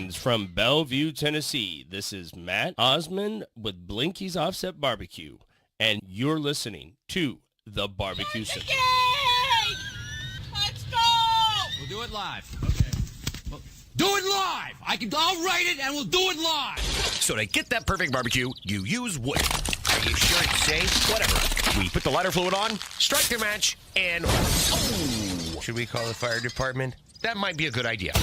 Greetings from Bellevue, Tennessee. This is Matt Osmond with Blinky's Offset Barbecue, and you're listening to The Barbecue Central. Let's go! We'll do it live. Okay. Well, do it live! I'll write it and we'll do it live! So to get that perfect barbecue, you use wood. Are you sure it's safe? Whatever. We put the lighter fluid on, strike the match, and... Oh! Should we call the fire department? That might be a good idea.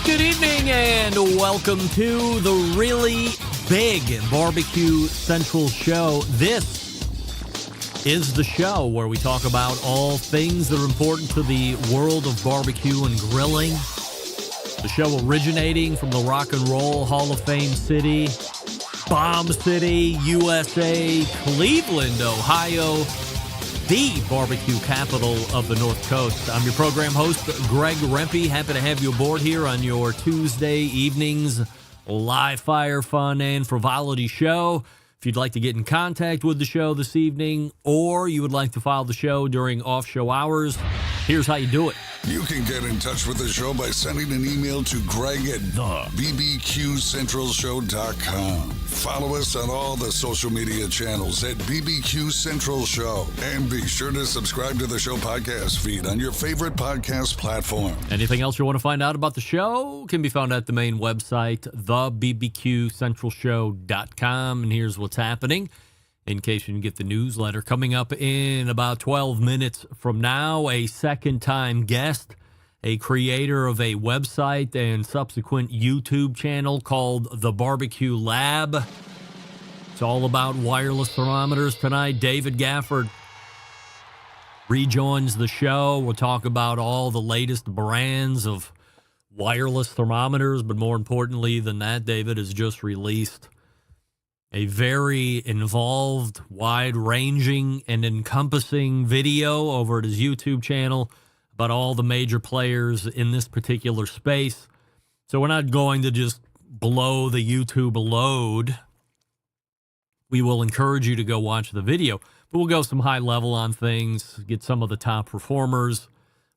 Good evening and welcome to the really big Barbecue Central show. This is the show where we talk about all things that are important to the world of barbecue and grilling. The show originating from the Rock and Roll Hall of Fame city, Bomb City, USA, Cleveland, Ohio, the barbecue capital of the North Coast. I'm your program host, Greg Rempe. Happy to have you aboard here on your Tuesday evening's live fire, fun, and frivolity show. If you'd like to get in contact with the show this evening, or you would like to follow the show during off-show hours, here's how you do it. You can get in touch with the show by sending an email to Greg at bbqcentralshow.com. Follow us on all the social media channels at BBQ Central Show. And be sure to subscribe to the show podcast feed on your favorite podcast platform. Anything else you want to find out about the show can be found at the main website, thebbqcentralshow.com. And here's what's happening. In case you didn't get the newsletter, coming up in about 12 minutes from now, a second-time guest, a creator of a website and subsequent YouTube channel called The Barbecue Lab. It's all about wireless thermometers tonight. David Gafford rejoins the show. We'll talk about all the latest brands of wireless thermometers, but more importantly than that, David has just released a very involved, wide-ranging, and encompassing video over at his YouTube channel about all the major players in this particular space. So we're not going to just blow the YouTube load. We will encourage you to go watch the video, but we'll go some high level on things, get some of the top performers.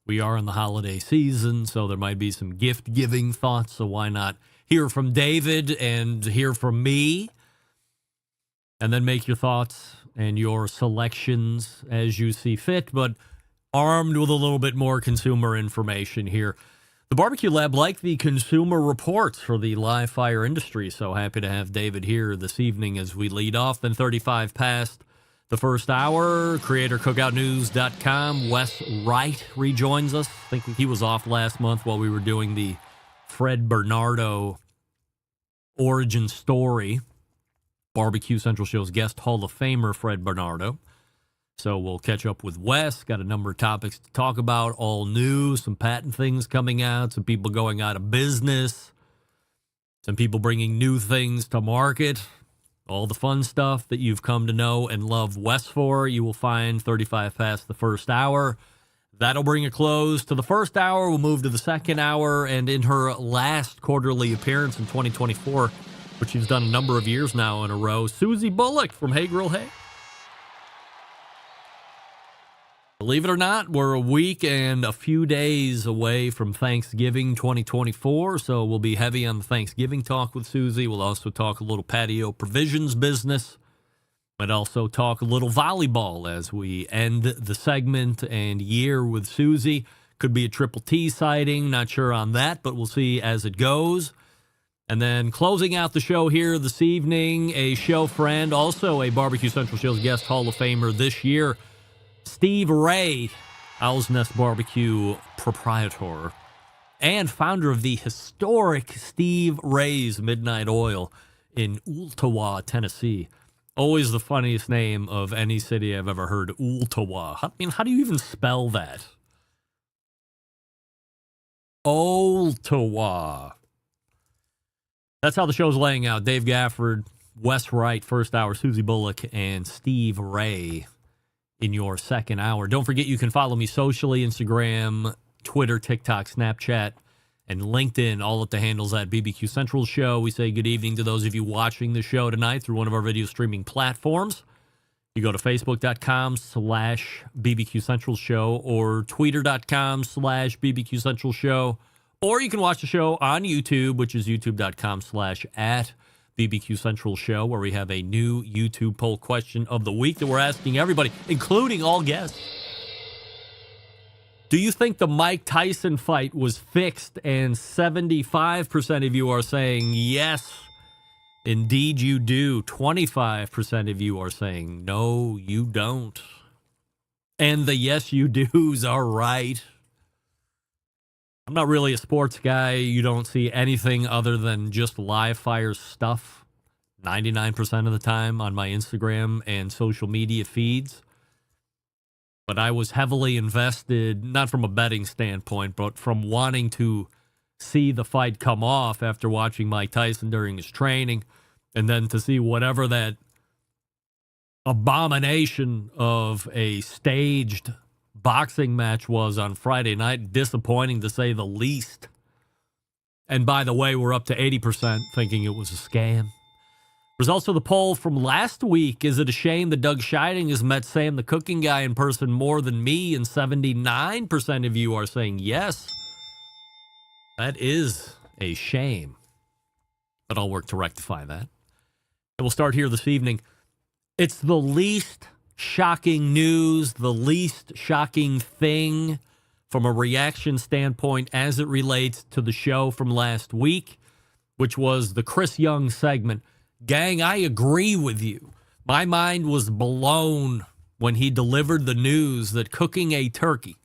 We are in the holiday season, so there might be some gift-giving thoughts, so why not hear from David and hear from me? And then make your thoughts and your selections as you see fit, but armed with a little bit more consumer information here. The Barbecue Lab, like the Consumer Reports for the live fire industry, so happy to have David here this evening as we lead off. Then 35 past the first hour, creator cookoutnews.com, Wes Wright rejoins us. I think he was off last month while we were doing the Fred Bernardo origin story. Barbecue Central Show's guest Hall of Famer, Fred Bernardo. So we'll catch up with Wes. Got a number of topics to talk about, all new, some patent things coming out, some people going out of business, some people bringing new things to market, all the fun stuff that you've come to know and love Wes for. You will find 35 past the first hour. That'll bring a close to the first hour. We'll move to the second hour, and in her last quarterly appearance in 2024, which she's done a number of years now in a row, Susie Bullock from Hey Grill Hey. Believe it or not, we're a week and a few days away from Thanksgiving 2024, so we'll be heavy on the Thanksgiving talk with Susie. We'll also talk a little patio provisions business, but also talk a little volleyball as we end the segment and year with Susie. Could be a Triple T sighting, not sure on that, but we'll see as it goes. And then closing out the show here this evening, a show friend, also a Barbecue Central Show's guest Hall of Famer this year, Steve Ray, Owl's Nest Barbecue proprietor and founder of the historic Steve Ray's Midnight Oil in Ooltewah, Tennessee. Always the funniest name of any city I've ever heard, Ooltewah. I mean, how do you even spell that? Ooltewah. That's how the show's laying out. Dave Gafford, Wes Wright, first hour, Susie Bullock, and Steve Ray in your second hour. Don't forget you can follow me socially, Instagram, Twitter, TikTok, Snapchat, and LinkedIn, all at the handles at BBQ Central Show. We say good evening to those of you watching the show tonight through one of our video streaming platforms. You go to facebook.com/BBQ Central Show or twitter.com/BBQ Central Show. Or you can watch the show on YouTube, which is youtube.com/@BBQ Central Show, where we have a new YouTube poll question of the week that we're asking everybody, including all guests. Do you think the Mike Tyson fight was fixed? And 75% of you are saying yes, indeed you do. 25% of you are saying no, you don't. And the yes, you do's are right. I'm not really a sports guy. You don't see anything other than just live fire stuff 99% of the time on my Instagram and social media feeds. But I was heavily invested, not from a betting standpoint, but from wanting to see the fight come off after watching Mike Tyson during his training, and then to see whatever that abomination of a staged boxing match was on Friday night. Disappointing to say the least. And by the way, we're up to 80% thinking it was a scam. There's also the poll from last week. Is it a shame that Doug Scheiding has met Sam the cooking guy in person more than me? And 79% of you are saying yes. That is a shame. But I'll work to rectify that. And we'll start here this evening. It's the least shocking news, the least shocking thing from a reaction standpoint as it relates to the show from last week, which was the Chris Young segment. Gang, I agree with you. My mind was blown when he delivered the news that cooking a turkey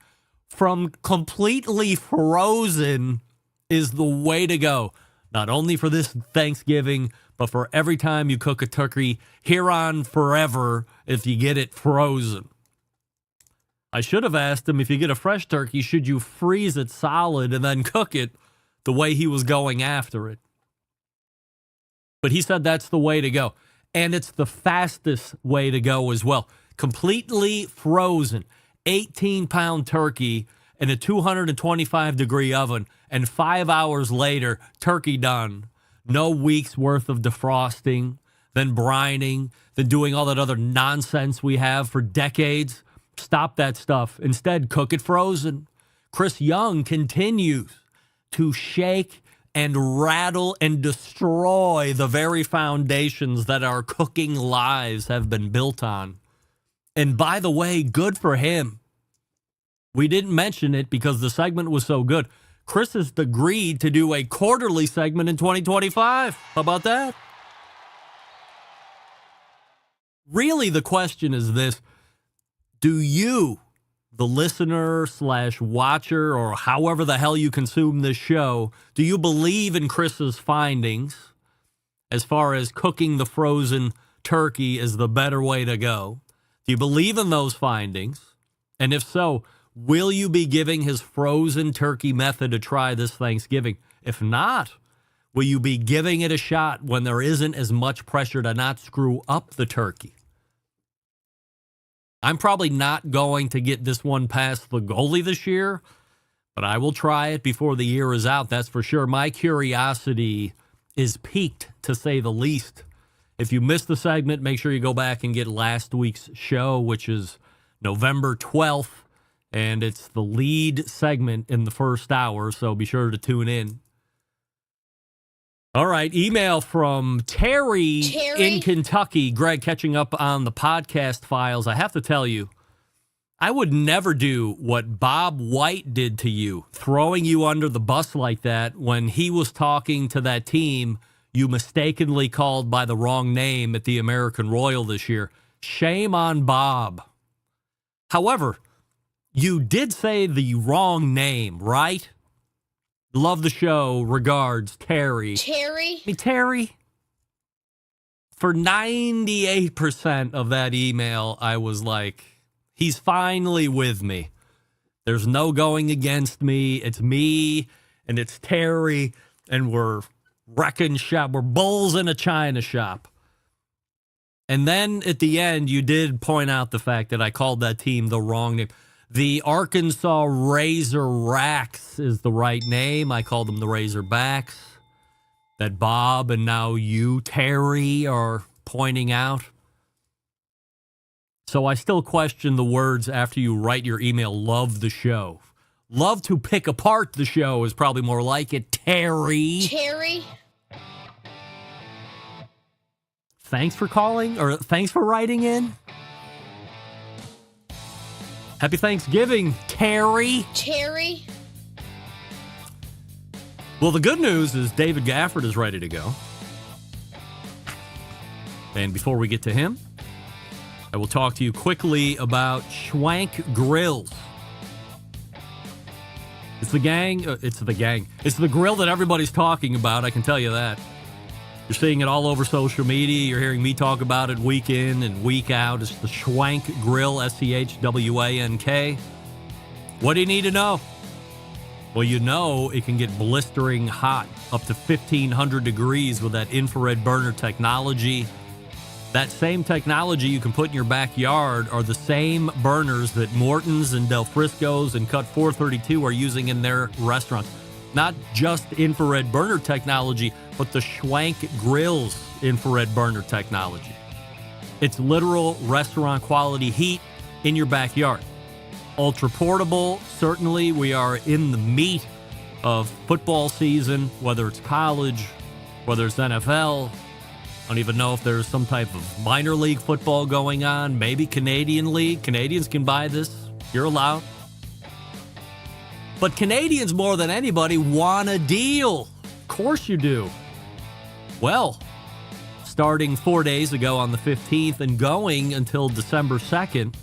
from completely frozen is the way to go. Not only for this Thanksgiving, but for every time you cook a turkey here on forever if you get it frozen. I should have asked him, if you get a fresh turkey, should you freeze it solid and then cook it the way he was going after it? But he said that's the way to go. And it's the fastest way to go as well. Completely frozen, 18-pound turkey in a 225-degree oven, and 5 hours later, turkey done. No weeks worth of defrosting, then brining, then doing all that other nonsense we have for decades. Stop that stuff. Instead, cook it frozen. Chris Young continues to shake and rattle and destroy the very foundations that our cooking lives have been built on. And by the way, good for him. We didn't mention it because the segment was so good. Chris has agreed to do a quarterly segment in 2025. How about that? Really, the question is this. Do you, the listener / watcher, or however the hell you consume this show, do you believe in Chris's findings as far as cooking the frozen turkey is the better way to go? Do you believe in those findings? And if so, will you be giving his frozen turkey method a try this Thanksgiving? If not, will you be giving it a shot when there isn't as much pressure to not screw up the turkey? I'm probably not going to get this one past the goalie this year, but I will try it before the year is out, that's for sure. My curiosity is piqued, to say the least. If you missed the segment, make sure you go back and get last week's show, which is November 12th, and it's the lead segment in the first hour, so be sure to tune in. All right, email from Terry in Kentucky. Greg, catching up on the podcast files. I have to tell you, I would never do what Bob White did to you, throwing you under the bus like that when he was talking to that team you mistakenly called by the wrong name at the American Royal this year. Shame on Bob. However, you did say the wrong name, right? Love the show. Regards, Terry. Terry? Hey, Terry. For 98% of that email, I was like, he's finally with me. There's no going against me. It's me and it's Terry, and we're wrecking shop. We're bulls in a china shop. And then at the end, you did point out the fact that I called that team the wrong name. The Arkansas Razorracks is the right name. I called them the Razorbacks. That Bob and now you, Terry, are pointing out. So I still question the words after you write your email, love the show. Love to pick apart the show is probably more like it, Terry. Terry. Thanks for calling, or thanks for writing in. Happy Thanksgiving, Terry. Terry. Well, the good news is David Gafford is ready to go. And before we get to him, I will talk to you quickly about Schwank Grills. It's the gang. It's the grill that everybody's talking about, I can tell you that. You're seeing it all over social media. You're hearing me talk about it week in and week out. It's the Schwank Grill, SCHWANK. What do you need to know? Well, you know it can get blistering hot, up to 1,500 degrees with that infrared burner technology. That same technology you can put in your backyard are the same burners that Morton's and Del Frisco's and Cut 432 are using in their restaurants. Not just infrared burner technology, but the Schwank Grills infrared burner technology. It's literal restaurant quality heat in your backyard. Ultra portable, certainly we are in the meat of football season, whether it's college, whether it's NFL. I don't even know if there's some type of minor league football going on, maybe Canadian League. Canadians can buy this. You're allowed. But Canadians, more than anybody, want a deal. Of course you do. Well, starting 4 days ago on the 15th and going until December 2nd,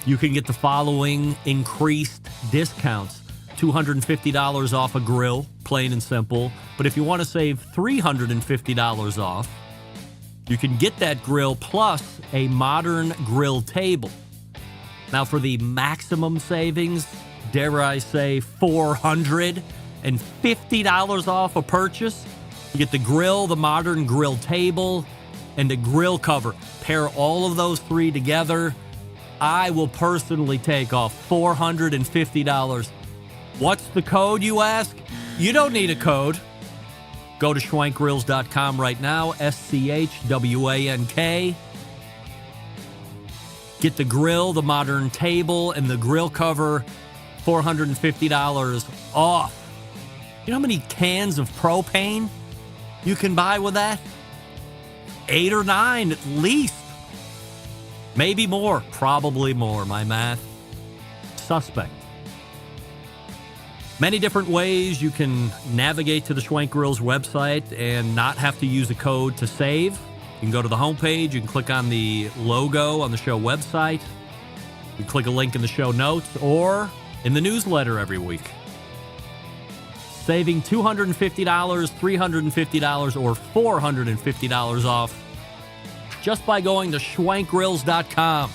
you can get the following increased discounts. $250 off a grill, plain and simple. But if you want to save $350 off, you can get that grill plus a modern grill table. Now, for the maximum savings, dare I say $450 off a purchase, you get the grill, the modern grill table, and the grill cover. Pair all of those three together. I will personally take off $450. What's the code, you ask? You don't need a code. Go to schwankgrills.com right now, SCHWANK. Get the grill, the modern table, and the grill cover, $450 off. You know how many cans of propane you can buy with that? 8 or 9 at least. Maybe more, probably more. My math, suspect. Many different ways you can navigate to the Schwank Grills website and not have to use a code to save. You can go to the homepage. You can click on the logo on the show website. You can click a link in the show notes or in the newsletter every week. Saving $250, $350, or $450 off just by going to schwankgrills.com.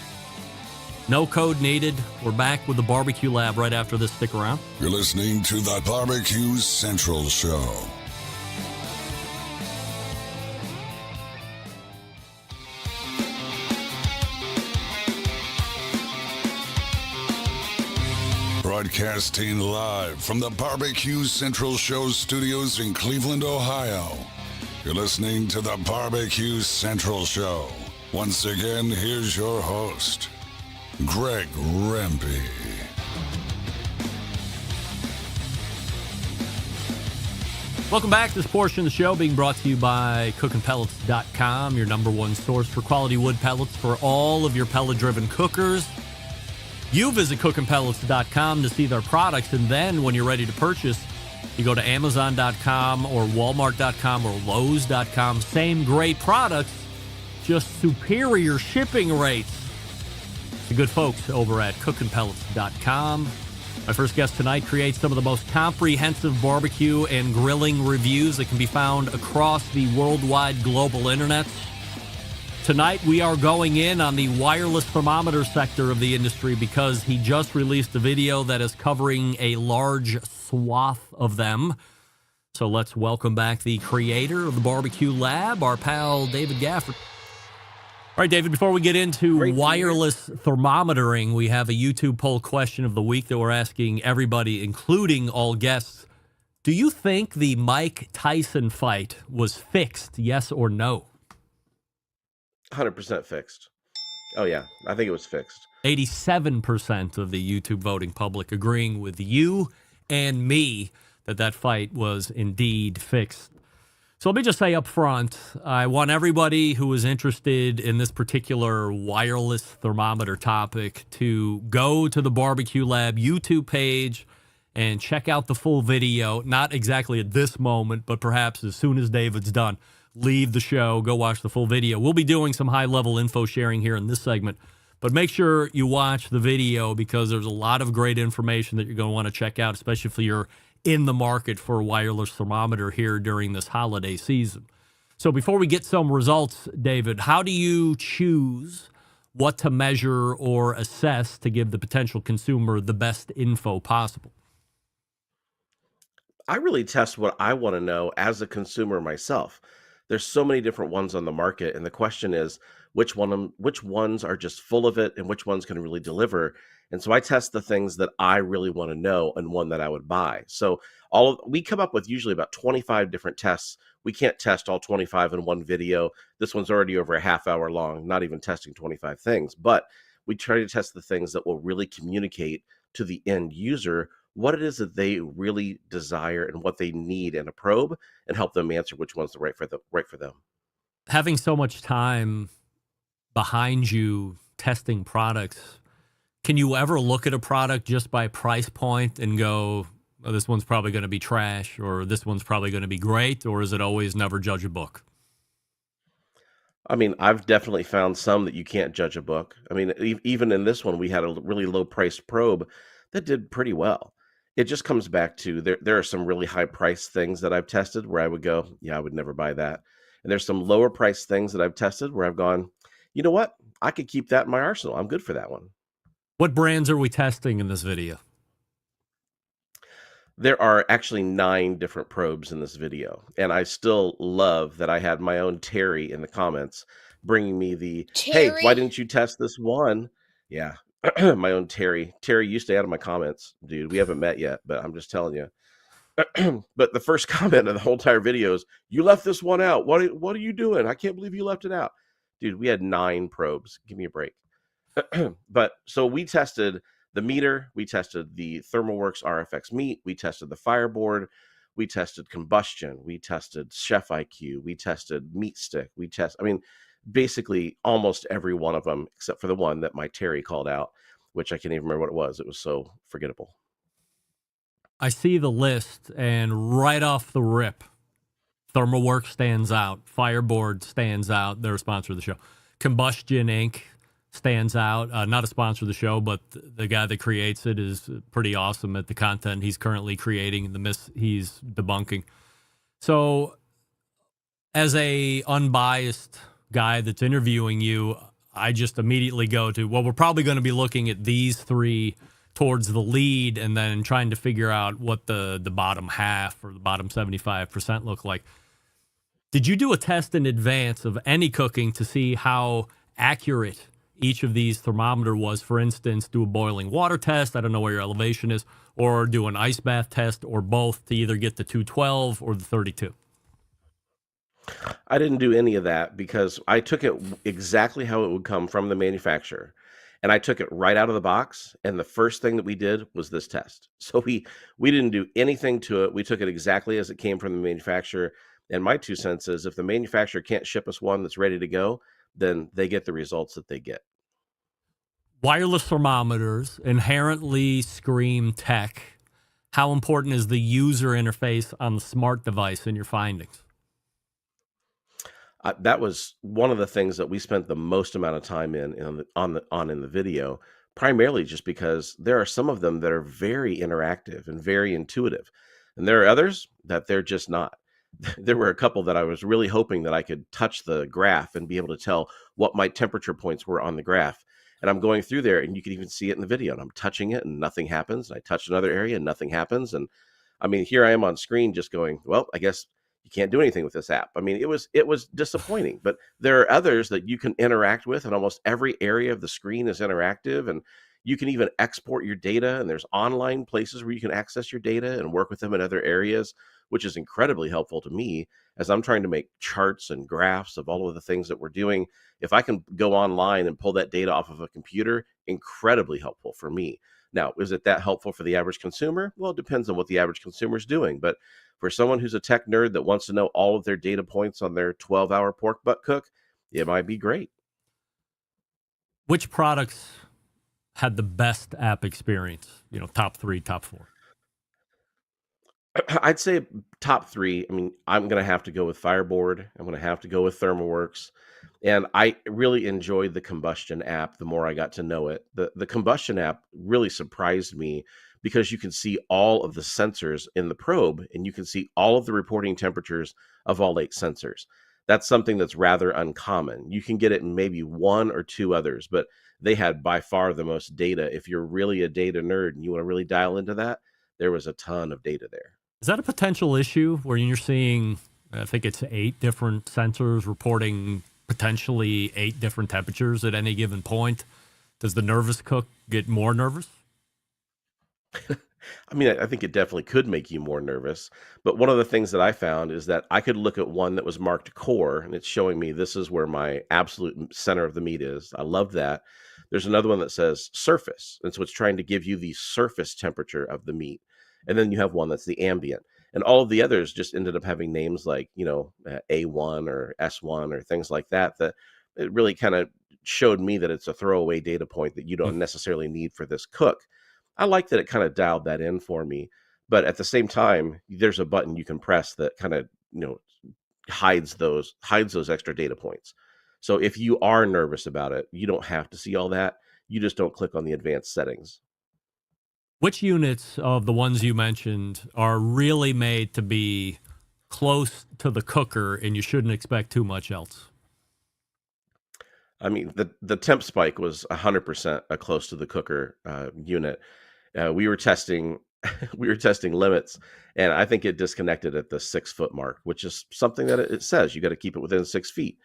No code needed. We're back with the Barbecue Lab right after this. Stick around. You're listening to the Barbecue Central Show. Broadcasting live from the Barbecue Central Show studios in Cleveland, Ohio. You're listening to the Barbecue Central Show. Once again, here's your host, Greg Rempe. Welcome back. This portion of the show being brought to you by cookandpellets.com, your number one source for quality wood pellets for all of your pellet-driven cookers. You visit cookandpellets.com to see their products, and then when you're ready to purchase, you go to Amazon.com or Walmart.com or Lowe's.com. Same great products, just superior shipping rates. The good folks over at cookandpellets.com. My first guest tonight creates some of the most comprehensive barbecue and grilling reviews that can be found across the worldwide global internet. Tonight, we are going in on the wireless thermometer sector of the industry because he just released a video that is covering a large swath of them. So let's welcome back the creator of the Barbecue Lab, our pal David Gafford. All right, David, before we get into wireless thermometering, we have a YouTube poll question of the week that we're asking everybody, including all guests. Do you think the Mike Tyson fight was fixed, yes or no? 100% fixed. Oh, yeah. I think it was fixed. 87% of the YouTube voting public agreeing with you and me that fight was indeed fixed. So let me just say up front, I want everybody who is interested in this particular wireless thermometer topic to go to the Barbecue Lab YouTube page and check out the full video. Not exactly at this moment, but perhaps as soon as David's done. Leave the show, go watch the full video. We'll be doing some high-level info sharing here in this segment, but make sure you watch the video because there's a lot of great information that you're going to want to check out, especially if you're in the market for a wireless thermometer here during this holiday season. So before we get some results, David, how do you choose what to measure or assess to give the potential consumer the best info possible? I really test what I want to know as a consumer myself. There's so many different ones on the market, and the question is which ones are just full of it and which ones can really deliver. And so I test the things that I really want to know and one that I would buy. So we come up with usually about 25 different tests. We can't test all 25 in one video. This one's already over a half hour long, not even testing 25 things, but we try to test the things that will really communicate to the end user what it is that they really desire and what they need in a probe, and help them answer which one's right for them. Having so much time behind you testing products, can you ever look at a product just by price point and go, oh, this one's probably going to be trash, or this one's probably going to be great, or is it always never judge a book? I mean, I've definitely found some that you can't judge a book. I mean, even in this one, we had a really low priced probe that did pretty well. It just comes back to there are some really high price things that I've tested where I would go, yeah, I would never buy that. And there's some lower price things that I've tested where I've gone, you know what? I could keep that in my arsenal. I'm good for that one. What brands are we testing in this video? There are actually 9 different probes in this video. And I still love that I had my own Terry in the comments bringing me the, hey, why didn't you test this one? Yeah. My own Terry. Terry, you stay out of my comments, dude. We haven't met yet, but I'm just telling you. But the first comment of the whole entire video is, you left this one out. What are you doing? I can't believe you left it out. Dude, we had 9 probes. Give me a break. But so we tested the meter. We tested the ThermalWorks RFX meat. We tested the Fireboard. We tested combustion. We tested Chef IQ. We tested meat stick. Basically almost every one of them, except for the one that my Terry called out, which I can't even remember what it was. It was so forgettable. I see the list, and right off the rip, ThermalWorks stands out. Fireboard stands out. They're a sponsor of the show. Combustion Inc. stands out. Not a sponsor of the show, but the guy that creates it is pretty awesome at the content he's currently creating and the myths he's debunking. So as a unbiased guy that's interviewing you, I just immediately go to, well, we're probably going to be looking at these 3 towards the lead and then trying to figure out what the bottom half or the bottom 75% look like. Did you do a test in advance of any cooking to see how accurate each of these thermometer was? For instance, do a boiling water test, I don't know where your elevation is, or do an ice bath test, or both, to either get the 212 or the 32? I didn't do any of that because I took it exactly how it would come from the manufacturer. And I took it right out of the box. And the first thing that we did was this test. So we didn't do anything to it. We took it exactly as it came from the manufacturer. And my 2 cents is, if the manufacturer can't ship us one that's ready to go, then they get the results that they get. Wireless thermometers inherently scream tech. How important is the user interface on the smart device in your findings? That was one of the things that we spent the most amount of time in the video, primarily just because there are some of them that are very interactive and very intuitive, and there are others that they're just not. there were a couple that I was really hoping that I could touch the graph and be able to tell what my temperature points were on the graph. And I'm going through there, and you can even see it in the video, and I'm touching it and nothing happens. And I touch another area and nothing happens. And I mean, here I am on screen just going, well, I guess you can't do anything with this app. I mean, it was disappointing, but there are others that you can interact with, and almost every area of the screen is interactive, and you can even export your data, and there's online places where you can access your data and work with them in other areas, which is incredibly helpful to me as I'm trying to make charts and graphs of all of the things that we're doing. If I can go online and pull that data off of a computer, incredibly helpful for me. Now, is it that helpful for the average consumer? Well, it depends on what the average consumer is doing. But for someone who's a tech nerd that wants to know all of their data points on their 12-hour pork butt cook, it might be great. Which products had the best app experience? Top 3, top 4. I'd say top 3. I mean, I'm going to have to go with Fireboard. I'm going to have to go with ThermoWorks. And I really enjoyed the Combustion app the more I got to know it. The Combustion app really surprised me because you can see all of the sensors in the probe, and you can see all of the reporting temperatures of all 8 sensors. That's something that's rather uncommon. You can get it in maybe 1 or 2 others, but they had by far the most data. If you're really a data nerd and you want to really dial into that, there was a ton of data there. Is that a potential issue where you're seeing, I think it's 8 different sensors reporting potentially 8 different temperatures at any given point? Does the nervous cook get more nervous? I mean, I think it definitely could make you more nervous. But one of the things that I found is that I could look at one that was marked core, and it's showing me this is where my absolute center of the meat is. I love that. There's another one that says surface, and so it's trying to give you the surface temperature of the meat. And then you have one that's the ambient. And all of the others just ended up having names like, A1 or S1 or things like that, that it really kind of showed me that it's a throwaway data point that you don't necessarily need for this cook. I like that it kind of dialed that in for me. But at the same time, there's a button you can press that kind of, hides those extra data points. So if you are nervous about it, you don't have to see all that. You just don't click on the advanced settings. Which units of the ones you mentioned are really made to be close to the cooker and you shouldn't expect too much else? I mean, the temp spike was 100% a close to the cooker unit. We were testing we were testing limits, and I think it disconnected at the 6-foot mark, which is something that it says you got to keep it within 6 feet.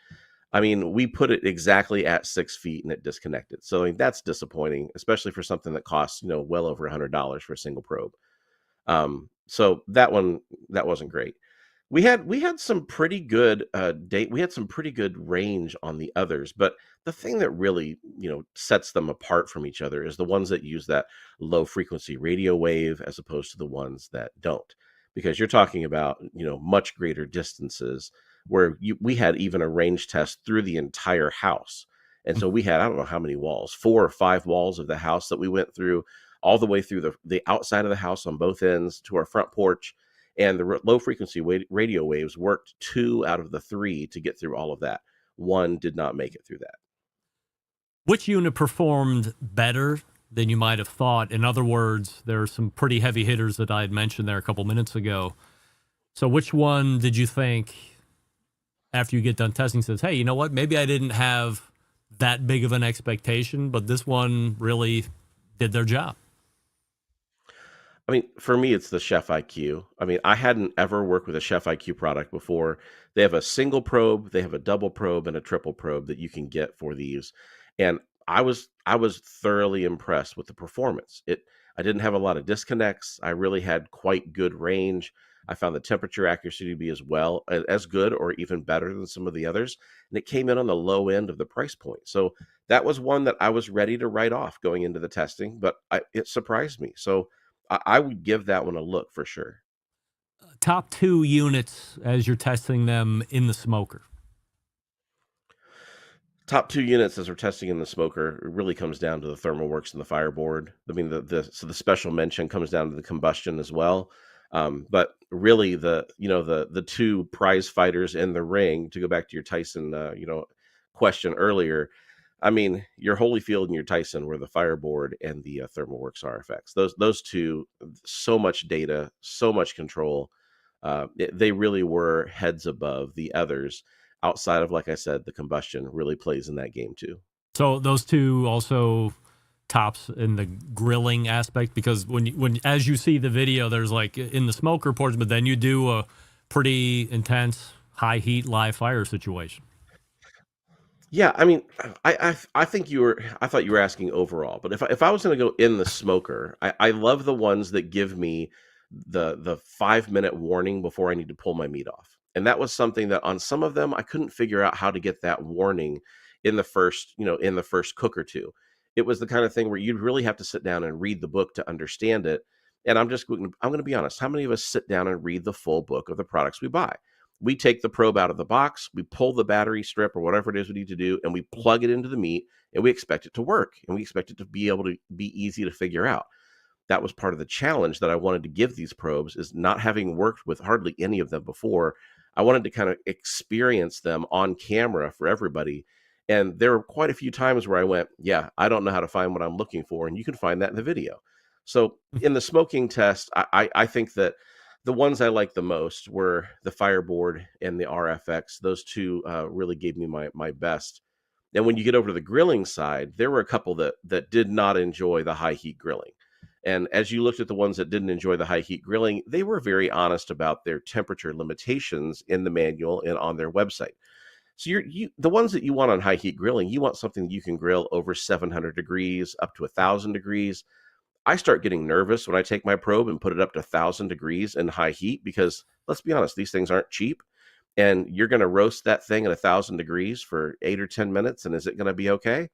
I mean, we put it exactly at 6 feet and it disconnected. So I mean, that's disappointing, especially for something that costs, well over $100 for a single probe. So that wasn't great. We had some pretty good we had some pretty good range on the others, but the thing that really, sets them apart from each other is the ones that use that low frequency radio wave as opposed to the ones that don't. Because you're talking about, much greater distances where we had even a range test through the entire house. And so we had, I don't know how many walls, 4 or 5 walls of the house that we went through all the way through the outside of the house on both ends to our front porch. And the low frequency radio waves worked 2 out of the 3 to get through all of that. 1 did not make it through that. Which unit performed better than you might have thought? In other words, there are some pretty heavy hitters that I had mentioned there a couple minutes ago. So which one did you think, after you get done testing, says, hey, you know what? Maybe I didn't have that big of an expectation, but this one really did their job? I mean, for me, it's the Chef IQ. I mean, I hadn't ever worked with a Chef IQ product before. They have a single probe, they have a double probe, and a triple probe that you can get for these. And I was thoroughly impressed with the performance. I didn't have a lot of disconnects. I really had quite good range. I found the temperature accuracy to be as good or even better than some of the others. And it came in on the low end of the price point. So that was one that I was ready to write off going into the testing, but it surprised me. So I would give that one a look for sure. Top 2 units as you're testing them in the smoker. Top 2 units as we're testing in the smoker, it really comes down to the ThermoWorks and the Fireboard. I mean, so the special mention comes down to the Combustion as well. But really the 2 prize fighters in the ring, to go back to your Tyson, question earlier. I mean, your Holyfield and your Tyson were the Fireboard and the ThermoWorks RFX. Those 2, so much data, so much control. They really were heads above the others. Outside of, like I said, the combustion really plays in that game too. So those two also tops in the grilling aspect, because when as you see the video, there's like in the smoker portion, but then you do a pretty intense high heat live fire situation. Yeah, I mean, I think I thought you were asking overall, but if I was going to go in the smoker, I love the ones that give me the 5 minute warning before I need to pull my meat off, and that was something that on some of them I couldn't figure out how to get that warning in the first in the first cook or two. It was the kind of thing where you'd really have to sit down and read the book to understand it. And I'm going to be honest. How many of us sit down and read the full book of the products we buy? We take the probe out of the box, we pull the battery strip or whatever it is we need to do, and we plug it into the meat, and we expect it to work, and we expect it to be able to be easy to figure out. That was part of the challenge that I wanted to give these probes, is not having worked with hardly any of them before. I wanted to kind of experience them on camera for everybody. And there were quite a few times where I went, yeah, I don't know how to find what I'm looking for. And you can find that in the video. So in the smoking test, I think that the ones I liked the most were the Fireboard and the RFX. Those two really gave me my best. And when you get over to the grilling side, there were a couple that did not enjoy the high heat grilling. And as you looked at the ones that didn't enjoy the high heat grilling, they were very honest about their temperature limitations in the manual and on their website. So the ones that you want on high heat grilling, you want something that you can grill over 700 degrees, up to 1,000 degrees. I start getting nervous when I take my probe and put it up to 1,000 degrees in high heat, because let's be honest, these things aren't cheap. And you're going to roast that thing at 1,000 degrees for 8 or 10 minutes. And is it going to be okay?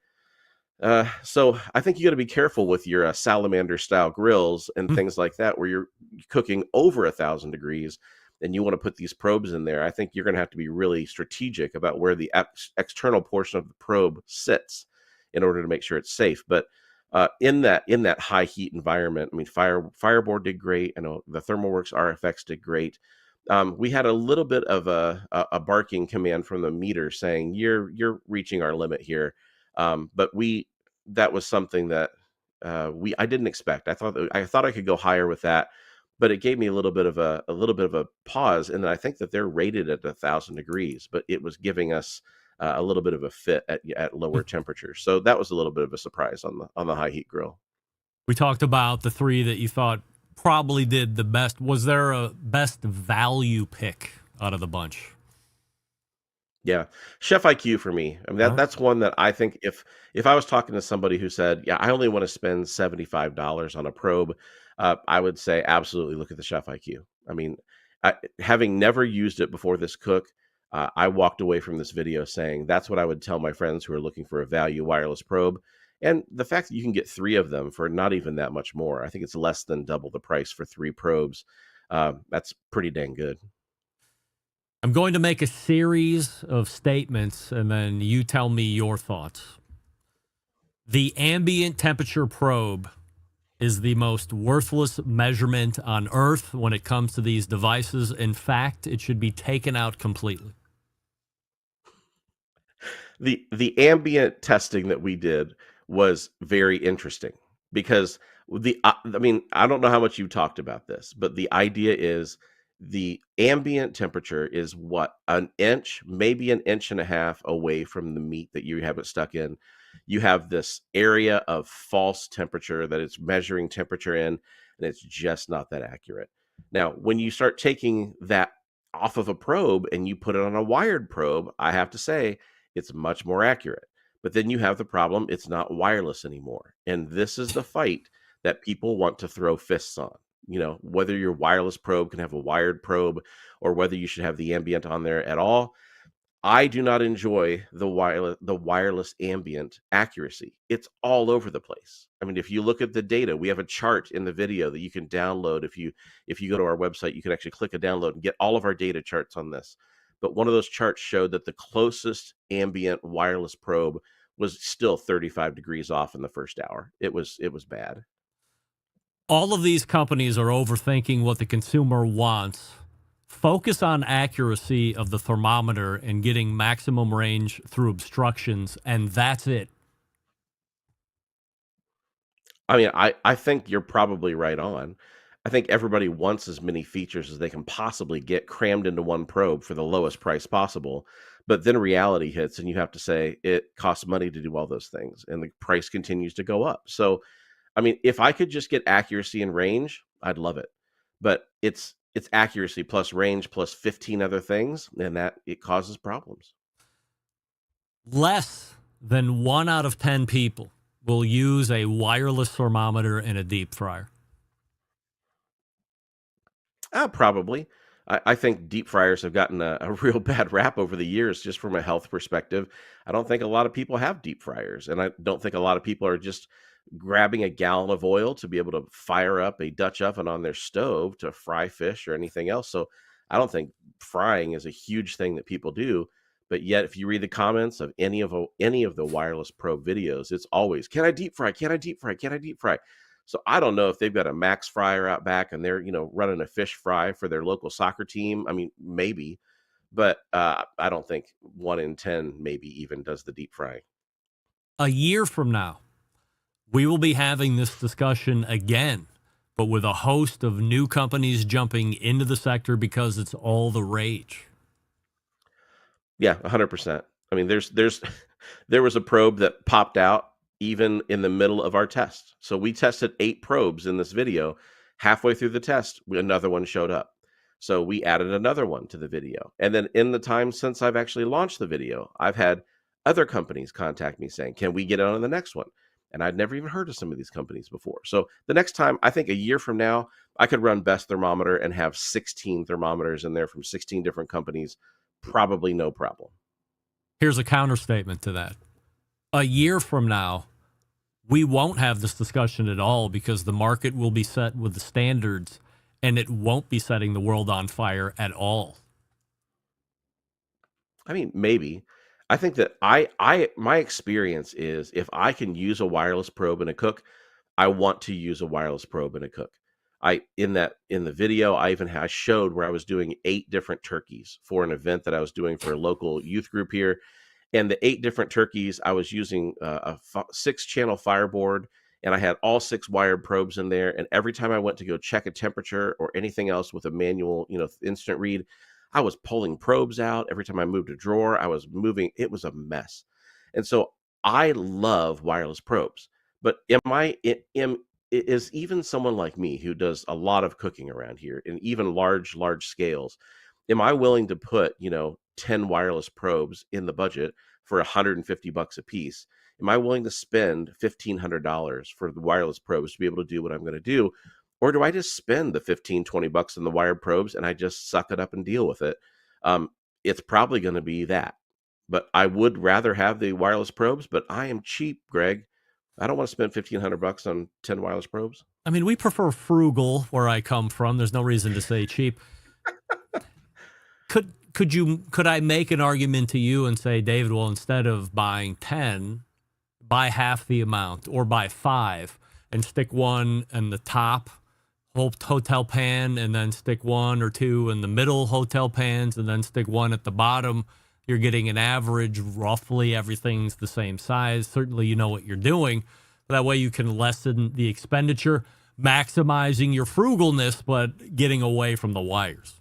So I think you got to be careful with your salamander style grills and things like that, where you're cooking over 1,000 degrees and you want to put these probes in there. I think you're going to have to be really strategic about where the external portion of the probe sits in order to make sure it's safe. But in that high heat environment, I mean, Fireboard did great. I know the ThermalWorks RFX did great. We had a little bit of a barking command from the meter saying you're reaching our limit here. But that was something that I didn't expect. I thought I could go higher with that, but it gave me a little bit of a pause. And then I think that they're rated at 1,000 degrees, but it was giving us a little bit of a fit at lower temperatures. So that was a little bit of a surprise on the high heat grill. We talked about the three that you thought probably did the best. Was there a best value pick out of the bunch? Yeah, Chef IQ for me. I mean, that's one that I think if I was talking to somebody who said, yeah, I only want to spend $75 on a probe, I would say absolutely look at the Chef IQ. I mean, having never used it before this cook, I walked away from this video saying that's what I would tell my friends who are looking for a value wireless probe. And the fact that you can get 3 of them for not even that much more, I think it's less than double the price for 3 probes. That's pretty dang good. I'm going to make a series of statements, and then you tell me your thoughts. The ambient temperature probe is the most worthless measurement on Earth when it comes to these devices. In fact, it should be taken out completely. The ambient testing that we did was very interesting, because I mean, I don't know how much you talked about this, but the idea is the ambient temperature is what, an inch, maybe an inch and a half away from the meat that you have it stuck in. You have this area of false temperature that it's measuring temperature in, and it's just not that accurate. Now, when you start taking that off of a probe and you put it on a wired probe, I have to say it's much more accurate. But then you have the problem, it's not wireless anymore. And this is the fight that people want to throw fists on. You know, whether your wireless probe can have a wired probe or whether you should have the ambient on there at all. I do not enjoy the wireless ambient accuracy. It's all over the place. I mean, if you look at the data, we have a chart in the video that you can download. If you go to our website, you can actually click a download and get all of our data charts on this. But one of those charts showed that the closest ambient wireless probe was still 35 degrees off in the first hour. It was bad. All of these companies are overthinking what the consumer wants. Focus on accuracy of the thermometer and getting maximum range through obstructions, and that's it. I mean, I think you're probably right on. I think everybody wants as many features as they can possibly get crammed into one probe for the lowest price possible. But then reality hits and you have to say it costs money to do all those things and the price continues to go up. So, I mean, if I could just get accuracy and range, I'd love it. But it's accuracy plus range plus 15 other things, and that it causes problems. Less than 1 out of 10 people will use a wireless thermometer in a deep fryer. Probably. I think deep fryers have gotten a real bad rap over the years, just from a health perspective. I don't think a lot of people have deep fryers, and I don't think a lot of people are just grabbing a gallon of oil to be able to fire up a Dutch oven on their stove to fry fish or anything else. So I don't think frying is a huge thing that people do. But yet, if you read the comments of any of the wireless probe videos, it's always, "Can I deep fry? Can I deep fry? Can I deep fry?" So I don't know if they've got a Max fryer out back and they're, running a fish fry for their local soccer team. I mean, maybe, but I don't think 1 in 10 maybe even does the deep frying. A year from now, we will be having this discussion again, but with a host of new companies jumping into the sector because it's all the rage. Yeah, 100%. I mean, there was a probe that popped out even in the middle of our test. So we tested 8 probes in this video. Halfway through the test, another one showed up. So we added another one to the video. And then in the time since I've actually launched the video, I've had other companies contact me saying, "Can we get on the next one?" And I'd never even heard of some of these companies before. So the next time, I think a year from now, I could run Best Thermometer and have 16 thermometers in there from 16 different companies. Probably no problem. Here's a counter statement to that. A year from now, we won't have this discussion at all because the market will be set with the standards and it won't be setting the world on fire at all. I mean, maybe. I think that my experience is if I can use a wireless probe in a cook, I want to use a wireless probe in a cook. In the video, I showed where I was doing 8 different turkeys for an event that I was doing for a local youth group here. And the 8 different turkeys, I was using a 6-channel fireboard, and I had all 6 wired probes in there. And every time I went to go check a temperature or anything else with a manual, instant read, I was pulling probes out. Every time I moved a drawer, I was moving. It was a mess. And so I love wireless probes. But is even someone like me who does a lot of cooking around here and even large scales, am I willing to put, 10 wireless probes in the budget for $150 a piece? Am I willing to spend $1,500 for the wireless probes to be able to do what I'm going to do? Or do I just spend the $15-20 on the wired probes and I just suck it up and deal with it? It's probably going to be that. But I would rather have the wireless probes, but I am cheap, Greg. I don't want to spend $1,500 on 10 wireless probes. I mean, we prefer frugal where I come from. There's no reason to say cheap. Could I make an argument to you and say, David, well, instead of buying 10, buy half the amount or buy 5 and stick one in the top hotel pan and then stick 1 or 2 in the middle hotel pans and then stick 1 at the bottom. You're getting an average, roughly everything's the same size. Certainly you know what you're doing. That way you can lessen the expenditure, maximizing your frugalness, but getting away from the wires.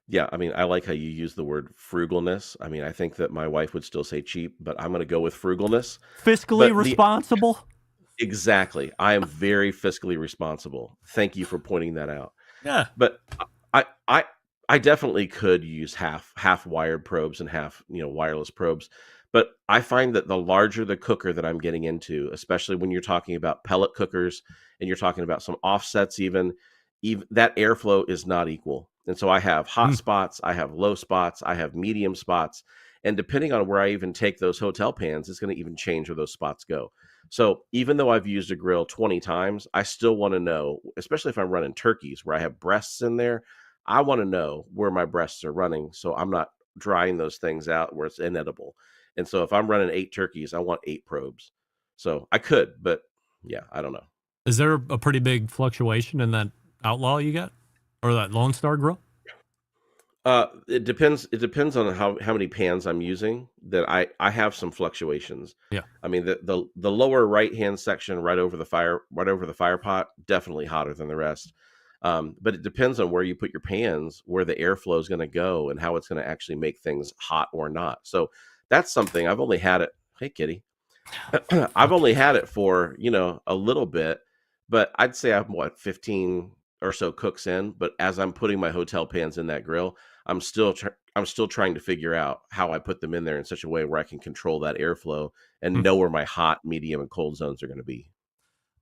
Yeah, I mean, I like how you use the word frugalness. I mean, I think that my wife would still say cheap, but I'm going to go with frugalness. Fiscally responsible? Exactly. I am very fiscally responsible. Thank you for pointing that out. Yeah. But I definitely could use half wired probes and half, wireless probes. But I find that the larger the cooker that I'm getting into, especially when you're talking about pellet cookers and you're talking about some offsets, even that airflow is not equal. And so I have hot spots, I have low spots, I have medium spots. And depending on where I even take those hotel pans, it's going to even change where those spots go. So even though I've used a grill 20 times, I still want to know, especially if I'm running turkeys where I have breasts in there, I want to know where my breasts are running so I'm not drying those things out where it's inedible. And so if I'm running 8 turkeys, I want 8 probes. So I could, but yeah, I don't know. Is there a pretty big fluctuation in that Outlaw you got? Or that Lone Star grill? It depends. It depends on how many pans I'm using. That I have some fluctuations. Yeah. I mean, the lower right hand section, right over the fire pot, definitely hotter than the rest. But it depends on where you put your pans, where the airflow is going to go, and how it's going to actually make things hot or not. So that's something I've only had it. Hey, kitty. I've only had it for a little bit, but I'd say I'm 15 or so cooks in. But as I'm putting my hotel pans in that grill, I'm still trying to figure out how I put them in there in such a way where I can control that airflow and know where my hot, medium, and cold zones are going to be.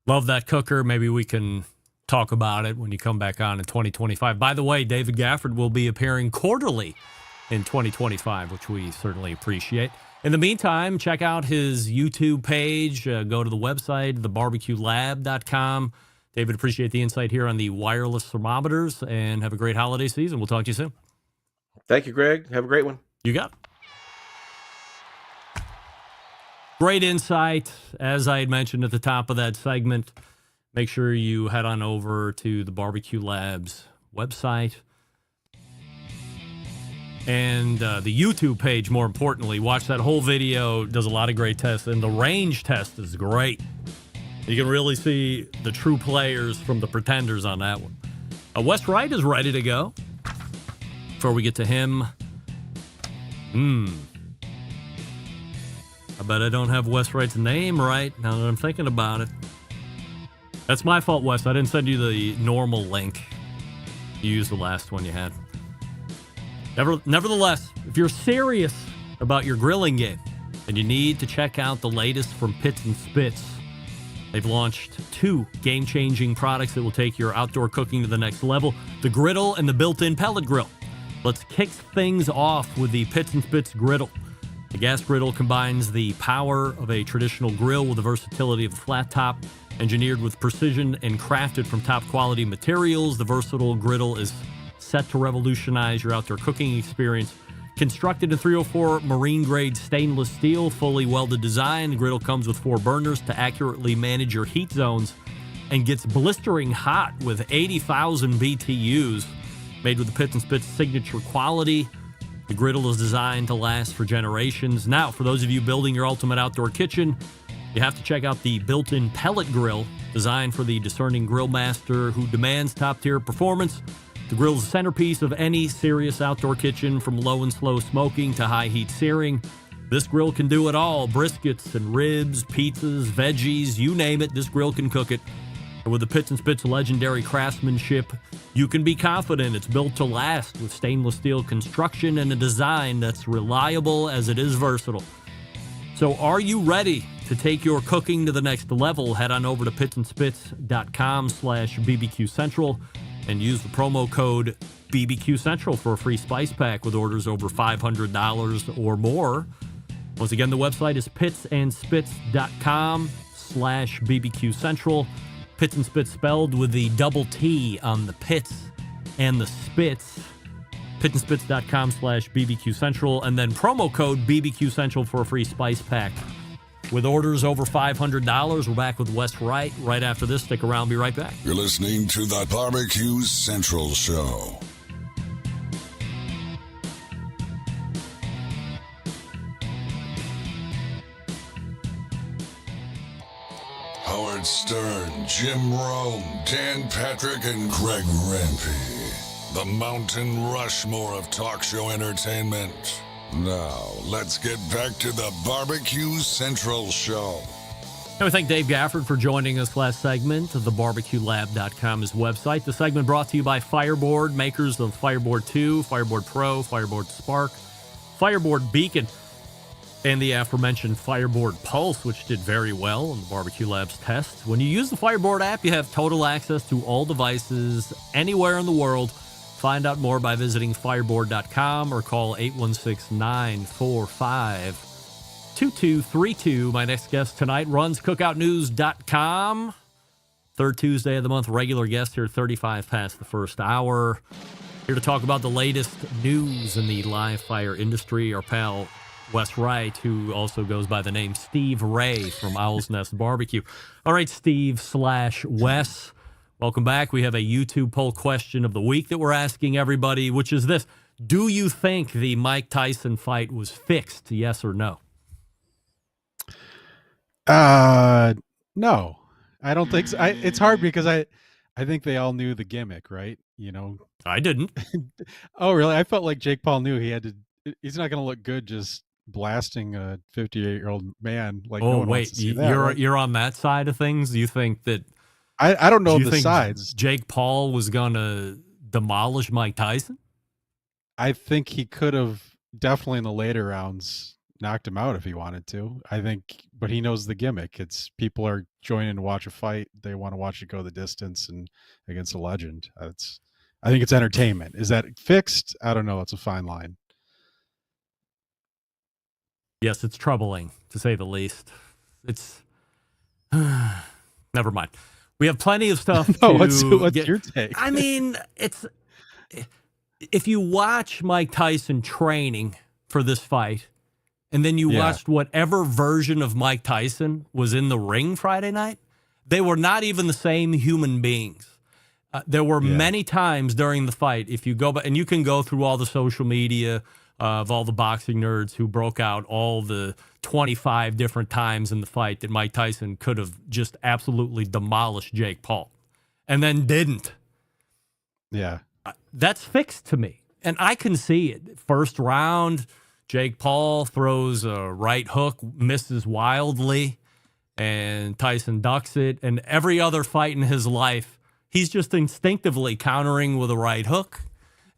Love that cooker. Maybe we can talk about it when you come back on in 2025. By the way, David Gafford will be appearing quarterly in 2025, which we certainly appreciate. In the meantime, check out his YouTube page. Go to the website, thebarbecuelab.com. David, appreciate the insight here on the wireless thermometers, and have a great holiday season. We'll talk to you soon. Thank you, Greg. Have a great one. You got it. Great insight. As I had mentioned at the top of that segment, make sure you head on over to the Barbecue Labs website and the YouTube page, more importantly. Watch that whole video. Does a lot of great tests, and the range test is great. You can really see the true players from the pretenders on that one. Wes Wright is ready to go. Before we get to him, I bet I don't have Wes Wright's name right now that I'm thinking about it. That's my fault, Wes. I didn't send you the normal link. You used the last one you had. Nevertheless, if you're serious about your grilling game, then you need to check out the latest from Pits and Spits. They've launched 2 game-changing products that will take your outdoor cooking to the next level: the griddle and the built-in pellet grill. Let's kick things off with the Pits and Spits griddle. The gas griddle combines the power of a traditional grill with the versatility of a flat top. Engineered with precision and crafted from top-quality materials, the versatile griddle is set to revolutionize your outdoor cooking experience. Constructed in 304 marine-grade stainless steel, fully welded design, the griddle comes with 4 burners to accurately manage your heat zones and gets blistering hot with 80,000 BTUs. Made with the Pits and Spits signature quality, the griddle is designed to last for generations. Now, for those of you building your ultimate outdoor kitchen, you have to check out the built-in pellet grill, designed for the discerning grill master who demands top-tier performance. The grill is the centerpiece of any serious outdoor kitchen, from low and slow smoking to high-heat searing. This grill can do it all: briskets and ribs, pizzas, veggies, you name it, this grill can cook it. And with the Pits and Spits legendary craftsmanship, you can be confident it's built to last, with stainless steel construction and a design that's reliable as it is versatile. So are you ready to take your cooking to the next level? Head on over to pitsandspits.com/BBQ Central and use the promo code BBQ Central for a free spice pack with orders over $500 or more. Once again, the website is pitsandspits.com/BBQ Central. Pits and Spits spelled with the double T on the pits and the spits. pitsandspits.com/BBQ Central, and then promo code BBQ Central for a free spice pack with orders over $500. We're back with Wes Wright right after this. Stick around. Be right back. You're listening to the Barbecue Central Show. Howard Stern, Jim Rome, Dan Patrick, and Greg Rempe. The Mountain Rushmore of talk show entertainment. Now, let's get back to the Barbecue Central Show. And we thank Dave Gafford for joining us last segment of the barbecuelab.com, his website. The segment brought to you by Fireboard, makers of Fireboard 2, Fireboard Pro, Fireboard Spark, Fireboard Beacon, and the aforementioned Fireboard Pulse, which did very well in the Barbecue Labs test. When you use the Fireboard app, you have total access to all devices anywhere in the world. Find out more by visiting fireboard.com or call 816-945-2232. My next guest tonight runs cookoutnews.com. Third Tuesday of the month, regular guest here, 35 past the first hour. Here to talk about the latest news in the live fire industry, our pal Wes Wright, who also goes by the name Steve Ray from Owl's Nest Barbecue. All right, Steve/Wes, welcome back. We have a YouTube poll question of the week that we're asking everybody, which is this: Do you think the Mike Tyson fight was fixed? Yes or no? No, I don't think so. It's hard because I think they all knew the gimmick, right? You know. I didn't. Oh, really? I felt like Jake Paul knew he had to. He's not going to look good just blasting a 58-year-old man. Like, no Oh, one wants wait, to see that, right? you're on that side of things? Do you think that I don't know do you the think sides. Jake Paul was going to demolish Mike Tyson? I think he could have definitely in the later rounds knocked him out if he wanted to. I think, but he knows the gimmick. It's people are joining to watch a fight. They want to watch it go the distance and against a legend. I think it's entertainment. Is that fixed? I don't know. It's a fine line. Yes, it's troubling, to say the least. It's never mind. We have plenty of stuff No, to what's get. your take? I mean, it's if you watch Mike Tyson training for this fight, and then you watched whatever version of Mike Tyson was in the ring Friday night, they were not even the same human beings. There were many times during the fight, if you go back, and you can go through all the social media of all the boxing nerds who broke out all the 25 different times in the fight that Mike Tyson could have just absolutely demolished Jake Paul and then didn't. Yeah. That's fixed to me. And I can see it. First round, Jake Paul throws a right hook, misses wildly, and Tyson ducks it. And every other fight in his life, he's just instinctively countering with a right hook,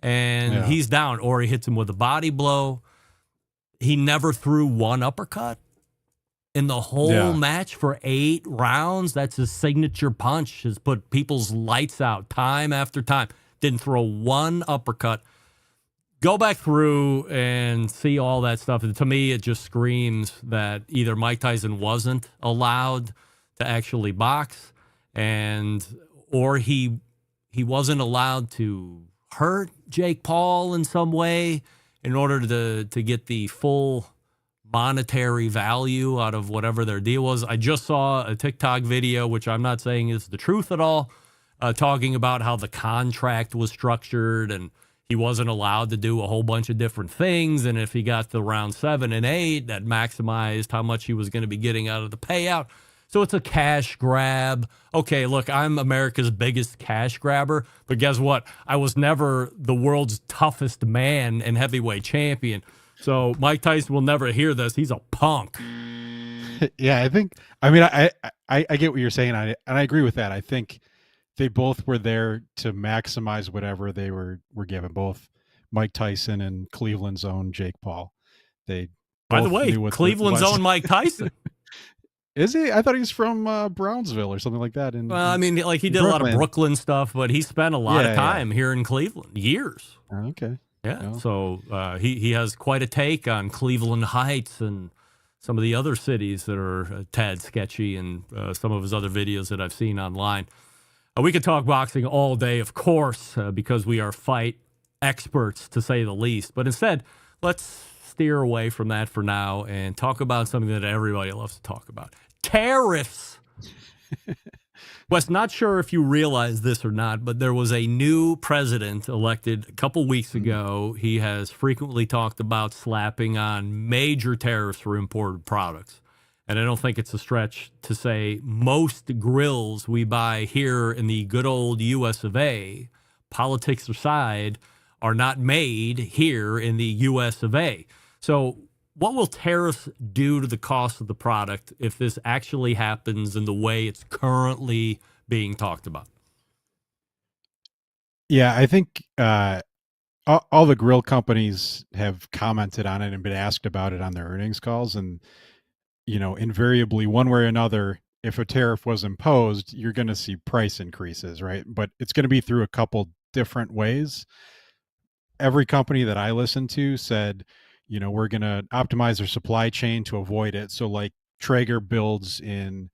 and he's down. Or he hits him with a body blow. He never threw one uppercut in the whole match for 8 rounds. That's his signature punch. Has put people's lights out time after time. Didn't throw one uppercut. Go back through and see all that stuff. And to me, it just screams that either Mike Tyson wasn't allowed to actually box, or he wasn't allowed to hurt Jake Paul in some way in order to get the full monetary value out of whatever their deal was. I just saw a TikTok video, which I'm not saying is the truth at all, talking about how the contract was structured and he wasn't allowed to do a whole bunch of different things. And if he got to round 7 and 8, that maximized how much he was going to be getting out of the payout. So it's a cash grab. Okay, look, I'm America's biggest cash grabber, but guess what? I was never the world's toughest man and heavyweight champion. So Mike Tyson will never hear this. He's a punk. Yeah, I get what you're saying, and I agree with that. I think they both were there to maximize whatever they were given. Both Mike Tyson and Cleveland's own Jake Paul. They By the both way, knew what Cleveland's own Mike Tyson. Is he? I thought he was from Brownsville or something like that. Well, I mean, like he did a lot of Brooklyn stuff, but he spent a lot of time here in Cleveland, years. Okay. Yeah. So he has quite a take on Cleveland Heights and some of the other cities that are a tad sketchy, and some of his other videos that I've seen online. We could talk boxing all day, of course, because we are fight experts, to say the least. But instead, let's steer away from that for now and talk about something that everybody loves to talk about. Tariffs. Wes, not sure if you realize this or not, but there was a new president elected a couple weeks ago. He has frequently talked about slapping on major tariffs for imported products. And I don't think it's a stretch to say most grills we buy here in the good old US of A, politics aside, are not made here in the US of A. So what will tariffs do to the cost of the product if this actually happens in the way it's currently being talked about? Yeah, I think all the grill companies have commented on it and been asked about it on their earnings calls. And invariably, one way or another, if a tariff was imposed, you're going to see price increases, right? But it's going to be through a couple different ways. Every company that I listened to said, we're going to optimize their supply chain to avoid it. So like Traeger builds in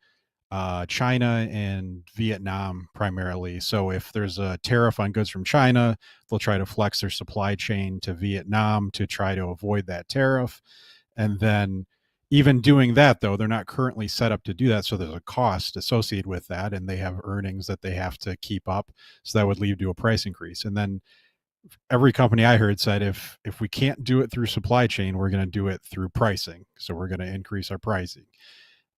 China and Vietnam primarily. So if there's a tariff on goods from China, they'll try to flex their supply chain to Vietnam to try to avoid that tariff. And then even doing that, though, they're not currently set up to do that. So there's a cost associated with that, and they have earnings that they have to keep up. So that would lead to a price increase. And then every company I heard said if we can't do it through supply chain, we're going to do it through pricing. So we're going to increase our pricing.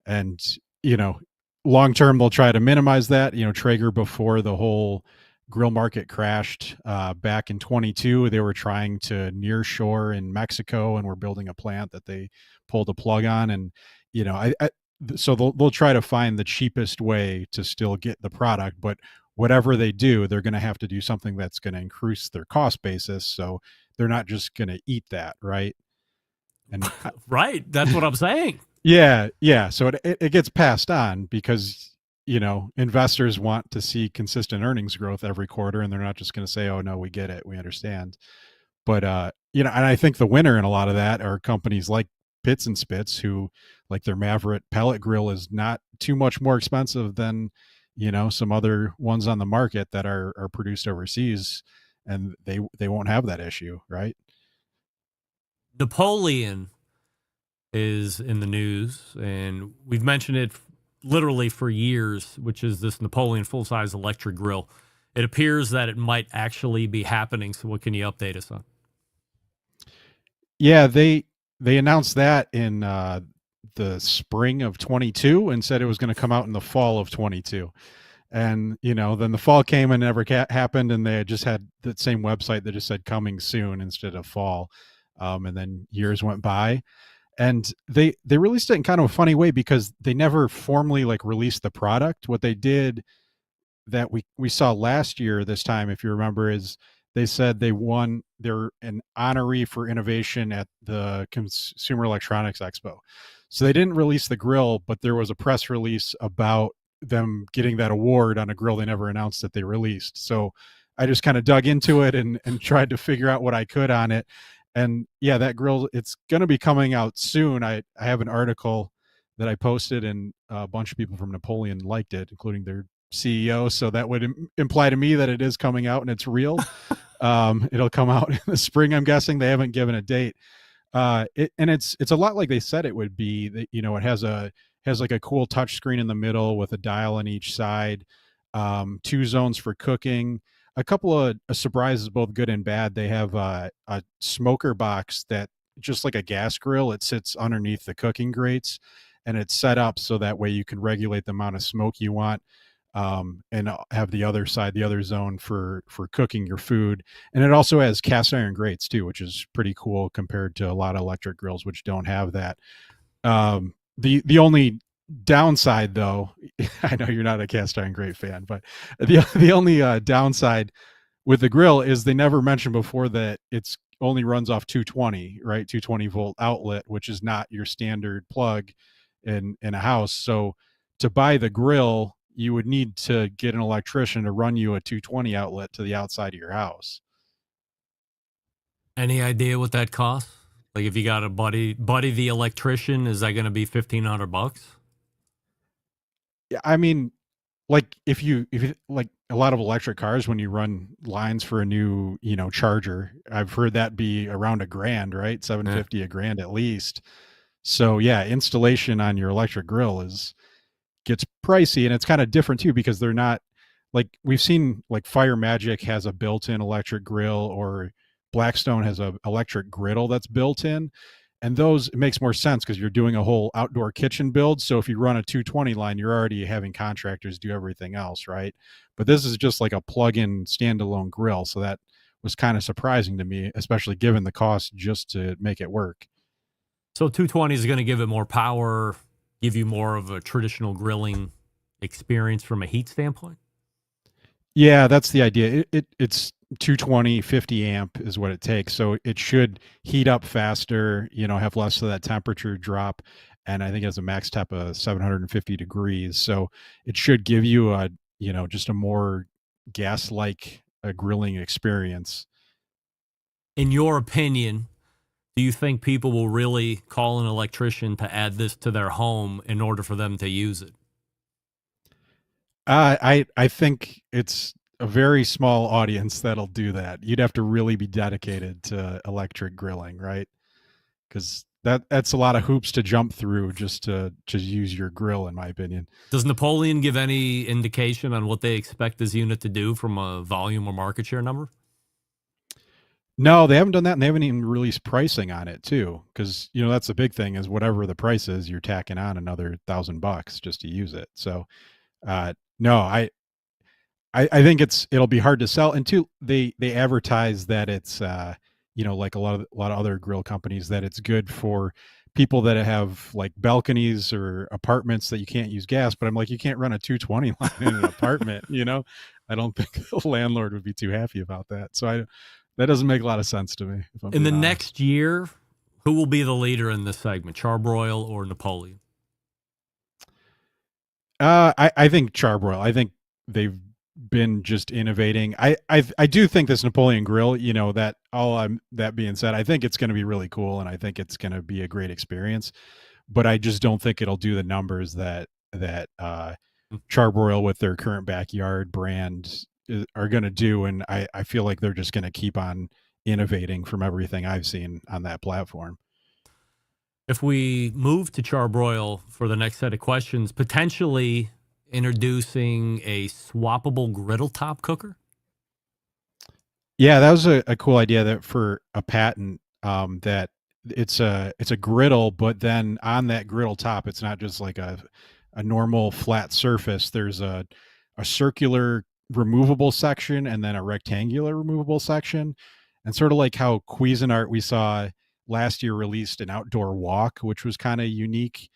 And, you know, long term, they'll try to minimize that. You know, Traeger, before the whole grill market crashed back in 22, they were trying to near shore in Mexico and were building a plant that they pulled a plug on. And, you know, so they'll try to find the cheapest way to still get the product, but whatever they do, they're going to have to do something that's going to increase their cost basis. So they're not just going to eat that, right? And right, that's what I'm saying. Yeah. So it gets passed on because, you know, investors want to see consistent earnings growth every quarter, and they're not just going to say, "Oh no, we get it, we understand." But you know, and I think the winner in a lot of that are companies like Bits and Spits, who, like, their Maverick pellet grill is not too much more expensive than, you know, some other ones on the market that are produced overseas, and they won't have that issue, right? Napoleon is in the news, and we've mentioned it literally for years, which is this Napoleon full-size electric grill. It appears that it might actually be happening. So what can you update us on? Yeah, they announced that in the spring of 22 and said it was going to come out in the fall of 22. And, you know, then the fall came and never happened, and they just had that same website that just said coming soon instead of fall. And then years went by, and they released it in kind of a funny way because they never formally, like, released the product. What they did that we saw last year this time, if you remember, is they said they're an honoree for innovation at the Consumer Electronics Expo. So they didn't release the grill, but there was a press release about them getting that award on a grill they never announced that they released. So I just kind of dug into it and tried to figure out what I could on it. And yeah, that grill, it's going to be coming out soon. I have an article that I posted, and a bunch of people from Napoleon liked it, including their CEO. So that would imply to me that it is coming out and it's real. It'll come out in the spring, I'm guessing. They haven't given a date. It's a lot like they said it would be. That, you know, it has like a cool touch screen in the middle with a dial on each side, 2 zones for cooking, a couple of surprises, both good and bad. They have a smoker box that, just like a gas grill, it sits underneath the cooking grates, and it's set up so that way you can regulate the amount of smoke you want, and have the other side, the other zone for cooking your food. And it also has cast iron grates too, which is pretty cool compared to a lot of electric grills which don't have that. The only downside, though, I know you're not a cast iron grate fan, but the only downside with the grill is they never mentioned before that it's only runs off 220, right? 220 volt outlet, which is not your standard plug in a house. So to buy the grill, you would need to get an electrician to run you a 220 outlet to the outside of your house. Any idea what that costs? Like, if you got a buddy the electrician, is that going to be $1,500? Yeah, I mean, like, if you like a lot of electric cars, when you run lines for a new, you know, charger, I've heard that be around $1,000, right? 750, $1,000 at least. So yeah, installation on your electric grill gets pricey, and it's kind of different too, because they're not, like, we've seen, like, Fire Magic has a built-in electric grill, or Blackstone has a electric griddle that's built in. And those, it makes more sense because you're doing a whole outdoor kitchen build. So if you run a 220 line, you're already having contractors do everything else, right? But this is just like a plug-in standalone grill. So that was kind of surprising to me, especially given the cost just to make it work. So 220 is going to give it more power, give you more of a traditional grilling experience from a heat standpoint? Yeah, that's the idea. It's 220, 50 amp is what it takes. So it should heat up faster, you know, have less of that temperature drop. And I think it has a max temp of 750 degrees. So it should give you a, you know, just a more gas-like grilling experience. In your opinion, do you think people will really call an electrician to add this to their home in order for them to use it? I think it's a very small audience that'll do that. You'd have to really be dedicated to electric grilling, right? Because that's a lot of hoops to jump through just to use your grill, in my opinion. Does Napoleon give any indication on what they expect this unit to do from a volume or market share number? No, they haven't done that, and they haven't even released pricing on it too. Because that's the big thing is whatever the price is, you're tacking on another $1,000 just to use it. So, no, I think it'll be hard to sell. And two, they advertise that it's like a lot of other grill companies, that it's good for people that have like balconies or apartments that you can't use gas. But I'm like, you can't run a 220 line in an apartment. I don't think the landlord would be too happy about that. So that doesn't make a lot of sense to me. If I'm In the being honest. next year, who will be the leader in this segment, Char-Broil or Napoleon? I think Char-Broil. I think they've been just innovating. I do think this Napoleon grill, that being said, I think it's going to be really cool, and I think it's going to be a great experience. But I just don't think it'll do the numbers that Char-Broil with their current backyard brand are going to do, and I feel like they're just going to keep on innovating from everything I've seen on that platform. If we move to Char-Broil for the next set of questions, potentially introducing a swappable griddle top cooker? Yeah, that was a cool idea that for a patent, that it's a griddle, but then on that griddle top, it's not just like a normal flat surface. There's a circular removable section and then a rectangular removable section. And sort of like how Cuisinart we saw last year released an outdoor wok, which was kind of unique.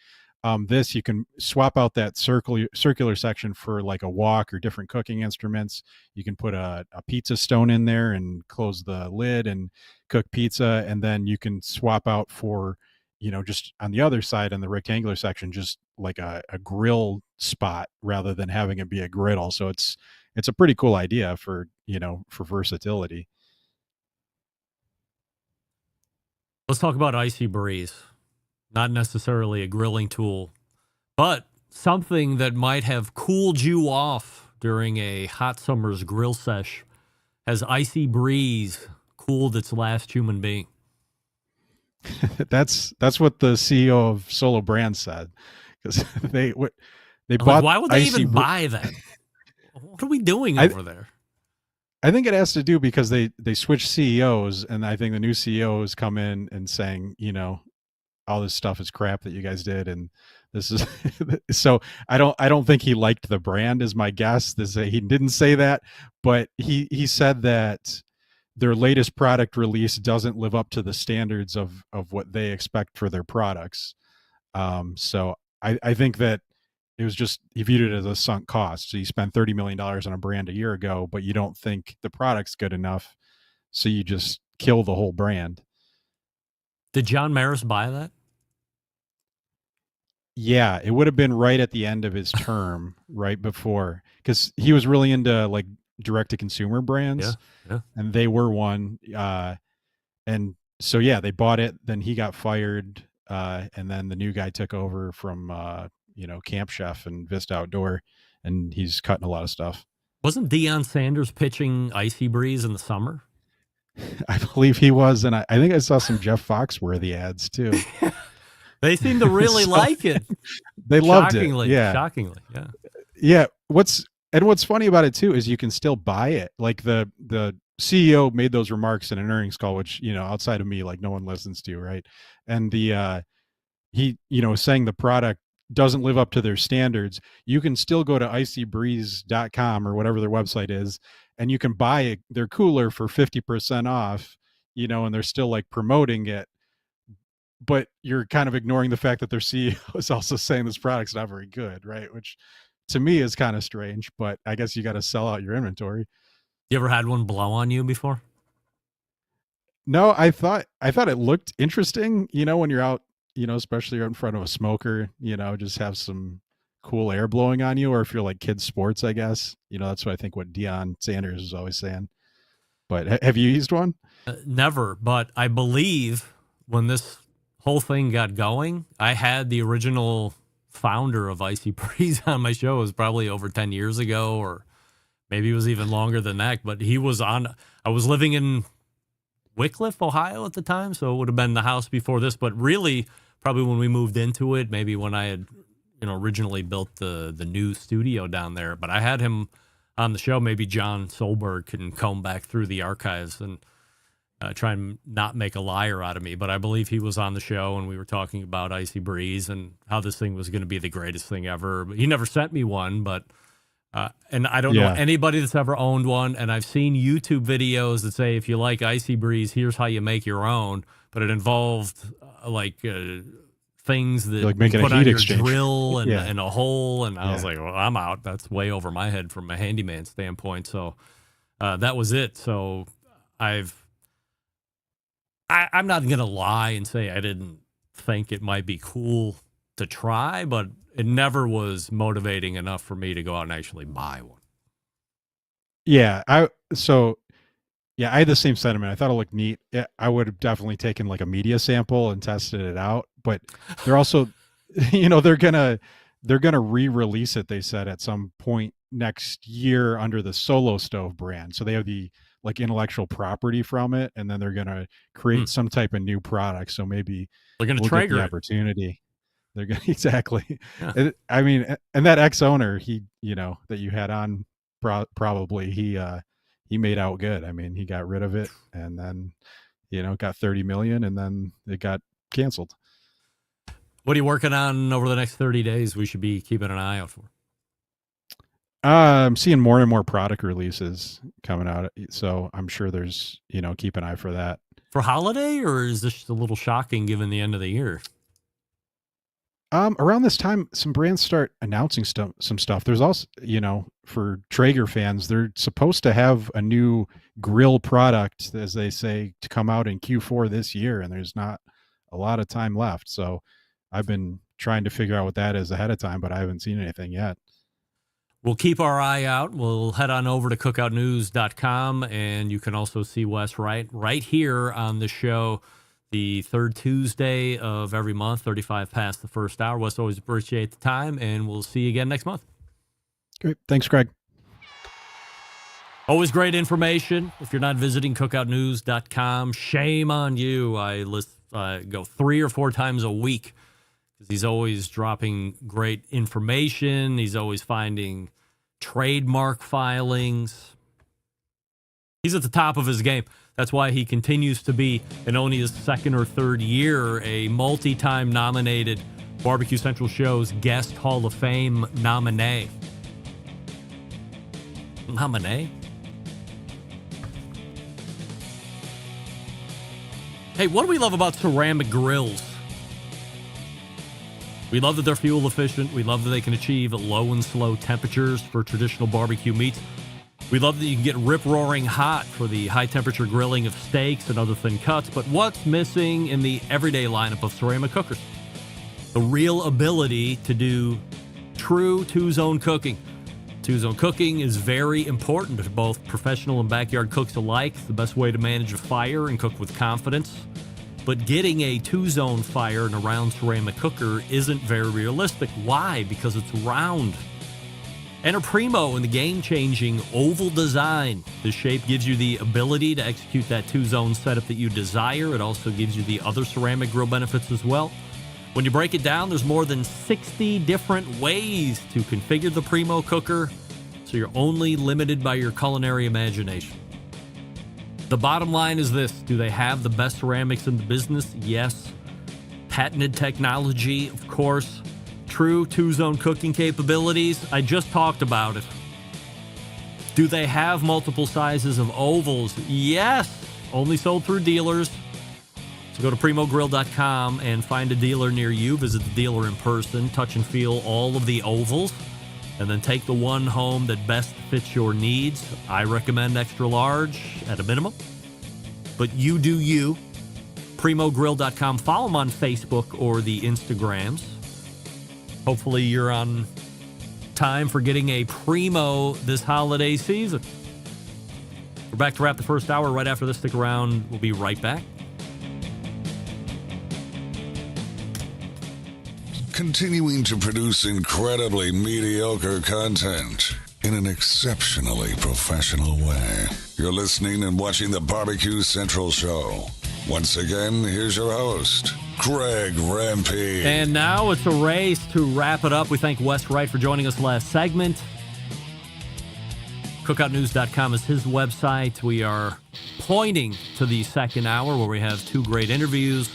This, you can swap out that circular section for like a wok or different cooking instruments. You can put a pizza stone in there and close the lid and cook pizza. And then you can swap out for, just on the other side in the rectangular section, just like a grill spot rather than having it be a griddle. So it's a pretty cool idea for versatility. Let's talk about Icy Breeze. Not necessarily a grilling tool, but something that might have cooled you off during a hot summer's grill sesh. Has Icy Breeze cooled its last human being? That's what the CEO of Solo Brands said, because they bought. Like, why would they Icy even buy that? What are we doing over there? I think it has to do because they switched CEOs, and I think the new CEO has come in and saying, all this stuff is crap that you guys did, and this is so I don't think he liked the brand, is my guess. He didn't say that, but he said that their latest product release doesn't live up to the standards of what they expect for their products. So I think that it was just, he viewed it as a sunk cost. So you spent $30 million on a brand a year ago, but you don't think the product's good enough, so you just kill the whole brand. Did John Maris buy that? Yeah, it would have been right at the end of his term, right before, because he was really into like direct to consumer brands, yeah. And they were one. And so yeah, they bought it. Then he got fired, and then the new guy took over from Camp Chef and Vista Outdoor, and he's cutting a lot of stuff. Wasn't Deion Sanders pitching Icy Breeze in the summer? I believe he was, and I think I saw some Jeff Foxworthy ads too. They seem to really like it. They loved it. Yeah. Shockingly. Yeah. Yeah. What's funny about it too is you can still buy it. Like the CEO made those remarks in an earnings call, which, outside of me, like no one listens to, right? And he saying the product doesn't live up to their standards. You can still go to icybreeze.com or whatever their website is, and you can buy their cooler for 50% off, and they're still like promoting it. But you're kind of ignoring the fact that their CEO is also saying this product's not very good, right? Which to me is kind of strange, but I guess you got to sell out your inventory. You ever had one blow on you before? No, I thought it looked interesting, when you're out, especially in front of a smoker, just have some cool air blowing on you, or if you're like kids sports, I guess, that's what I think what Deion Sanders is always saying. But have you used one? Never, but I believe when this whole thing got going, I had the original founder of Icy Breeze on my show. It was probably over 10 years ago, or maybe it was even longer than that, but he was on. I was living in Wickliffe, Ohio at the time, so it would have been the house before this, but really probably when we moved into it, maybe when I had originally built the new studio down there. But I had him on the show. Maybe John Solberg can comb back through the archives, and try and not make a liar out of me, but I believe he was on the show and we were talking about Icy Breeze and how this thing was going to be the greatest thing ever. He never sent me one, but and I don't know anybody that's ever owned one, and I've seen YouTube videos that say if you like Icy Breeze, here's how you make your own, but it involved things that like making you put a heat on your exchange drill and a hole, and I was like, well, I'm out. That's way over my head from a handyman standpoint. So that was it. So I'm not going to lie and say I didn't think it might be cool to try, but it never was motivating enough for me to go out and actually buy one. Yeah, I had the same sentiment. I thought it looked neat. I would have definitely taken like a media sample and tested it out, but they're also, they're gonna re-release it, they said, at some point next year under the Solo Stove brand. So they have the like intellectual property from it, and then they're gonna create some type of new product. So maybe they're gonna we'll trigger get the opportunity. They're gonna exactly. Yeah. I mean, and that ex-owner, he that you had on, probably he made out good. I mean, he got rid of it and then got 30 million, and then it got canceled. What are you working on over the next 30 days we should be keeping an eye out for? I'm seeing more and more product releases coming out, so I'm sure there's keep an eye for that. For holiday, or is this just a little shocking given the end of the year? Around this time, some brands start announcing some stuff. There's also, for Traeger fans, they're supposed to have a new grill product, as they say, to come out in Q4 this year, and there's not a lot of time left. So I've been trying to figure out what that is ahead of time, but I haven't seen anything yet. We'll keep our eye out. We'll head on over to cookoutnews.com, and you can also see Wes Wright right here on the show the third Tuesday of every month, 35 past the first hour. Wes, always appreciate the time, and we'll see you again next month. Great. Thanks, Greg. Always great information. If you're not visiting cookoutnews.com, shame on you. I go 3 or 4 times a week because he's always dropping great information. He's always finding trademark filings. He's at the top of his game. That's why he continues to be, in only his second or third year, a multi-time nominated Barbecue Central Show's Guest Hall of Fame nominee. Nominee? Hey, what do we love about ceramic grills? We love that they're fuel efficient. We love that they can achieve low and slow temperatures for traditional barbecue meats. We love that you can get rip-roaring hot for the high-temperature grilling of steaks and other thin cuts, but what's missing in the everyday lineup of ceramic cookers? The real ability to do true two-zone cooking. Two-zone cooking is very important to both professional and backyard cooks alike. It's the best way to manage a fire and cook with confidence. But getting a two-zone fire in a round ceramic cooker isn't very realistic. Why? Because it's round. Enter Primo in the game-changing oval design. This shape gives you the ability to execute that two-zone setup that you desire. It also gives you the other ceramic grill benefits as well. When you break it down, there's more than 60 different ways to configure the Primo cooker, so you're only limited by your culinary imagination. The bottom line is this: do they have the best ceramics in the business? Yes. Patented technology, of course. True two-zone cooking capabilities? I just talked about it. Do they have multiple sizes of ovals? Yes. Only sold through dealers. So go to primogrill.com and find a dealer near you. Visit the dealer in person, touch and feel all of the ovals, and then take the one home that best fits your needs. I recommend extra large at a minimum, but you do you. Primogrill.com. Follow them on Facebook or the Instagrams. Hopefully you're on time for getting a Primo this holiday season. We're back to wrap the first hour right after this. Stick around. We'll be right back. Continuing to produce incredibly mediocre content in an exceptionally professional way. You're listening and watching the Barbecue Central Show. Once again, here's your host, Greg Rempe. And now it's a race to wrap it up. We thank Wes Wright for joining us last segment. Cookoutnews.com is his website. We are pointing to the second hour where we have two great interviews.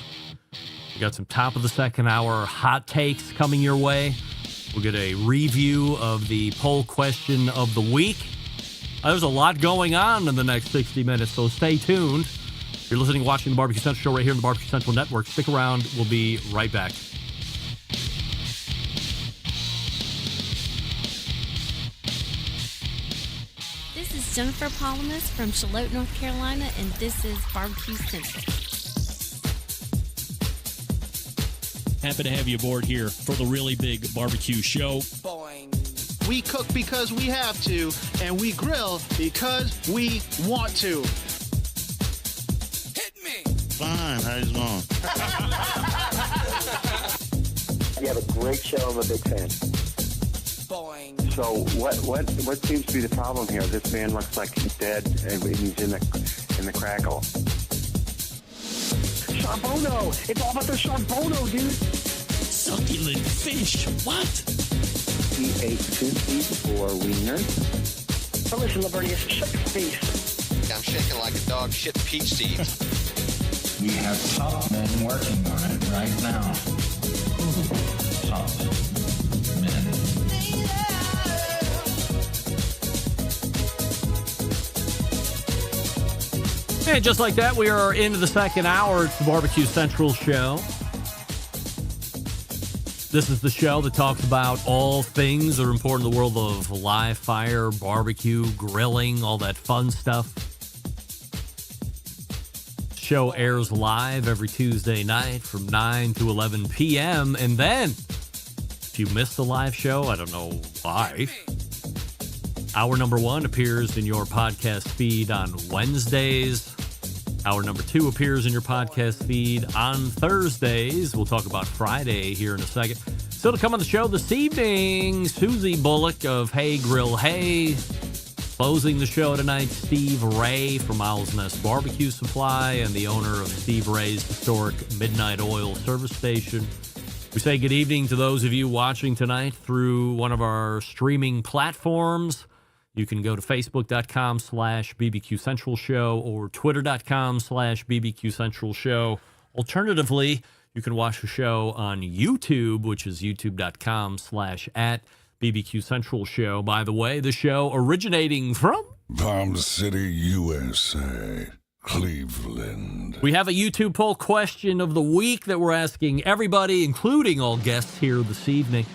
We got some top of the second hour hot takes coming your way. We'll get a review of the poll question of the week. There's a lot going on in the next 60 minutes, so stay tuned. If you're listening, watching the Barbecue Central Show right here on the Barbecue Central Network, stick around. We'll be right back. This is Jennifer Palamas from Charlotte, North Carolina, and this is Barbecue Central. Happy to have you aboard here for the really big barbecue show. Boing. We cook because we have to, and we grill because we want to. Hit me! Fine, how's it going? You have a great show. I'm a big fan. Boing. So what seems to be the problem here? This man looks like he's dead, and he's in the crackle. Char-Bono! It's all about the Char-Bono, dude! Succulent fish, what? He ate 2 feet or wiener. Oh, listen, Lavernius, shut your face. I'm shaking like a dog shit peach seeds. We have top men working on it right now. Top men. And just like that, we are into the second hour. It's the Barbecue Central Show. This is the show that talks about all things that are important in the world of live fire, barbecue, grilling, all that fun stuff. Show airs live every Tuesday night from 9 to 11 p.m. And then, if you missed the live show, I don't know why, hour number 1 appears in your podcast feed on Wednesdays. Hour number 2 appears in your podcast feed on Thursdays. We'll talk about Friday here in a second. Still to come on the show this evening, Susie Bullock of Hey Grill Hey. Closing the show tonight, Steve Ray from Owl's Nest Barbecue Supply and the owner of Steve Ray's historic Midnight Oil service station. We say good evening to those of you watching tonight through one of our streaming platforms. You can go to Facebook.com/BBQ Central Show or Twitter.com/BBQ Central Show. Alternatively, you can watch the show on YouTube, which is youtube.com/@BBQ Central Show. By the way, the show originating from Palm City, USA, Cleveland. We have a YouTube poll question of the week that we're asking everybody, including all guests here this evening.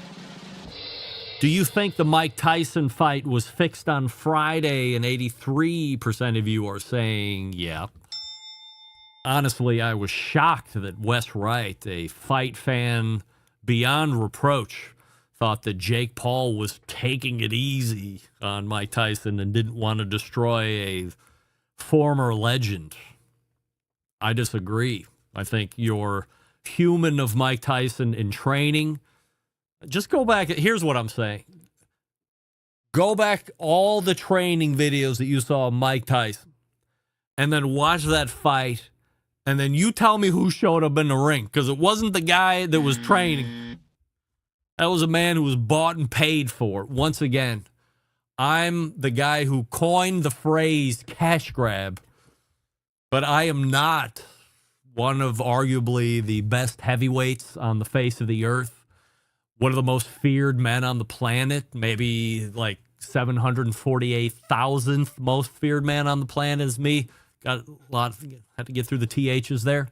Do you think the Mike Tyson fight was fixed on Friday? And 83% of you are saying, yeah. Honestly, I was shocked that Wes Wright, a fight fan beyond reproach, thought that Jake Paul was taking it easy on Mike Tyson and didn't want to destroy a former legend. I disagree. I think you're human of Mike Tyson in training. Just go back. Here's what I'm saying. Go back all the training videos that you saw of Mike Tyson and then watch that fight, and then you tell me who showed up in the ring, because it wasn't the guy that was training. That was a man who was bought and paid for. Once again, I'm the guy who coined the phrase cash grab, but I am not one of arguably the best heavyweights on the face of the earth. One of the most feared men on the planet, maybe like 748,000th most feared man on the planet is me. Got a lot, had to get through the THs there.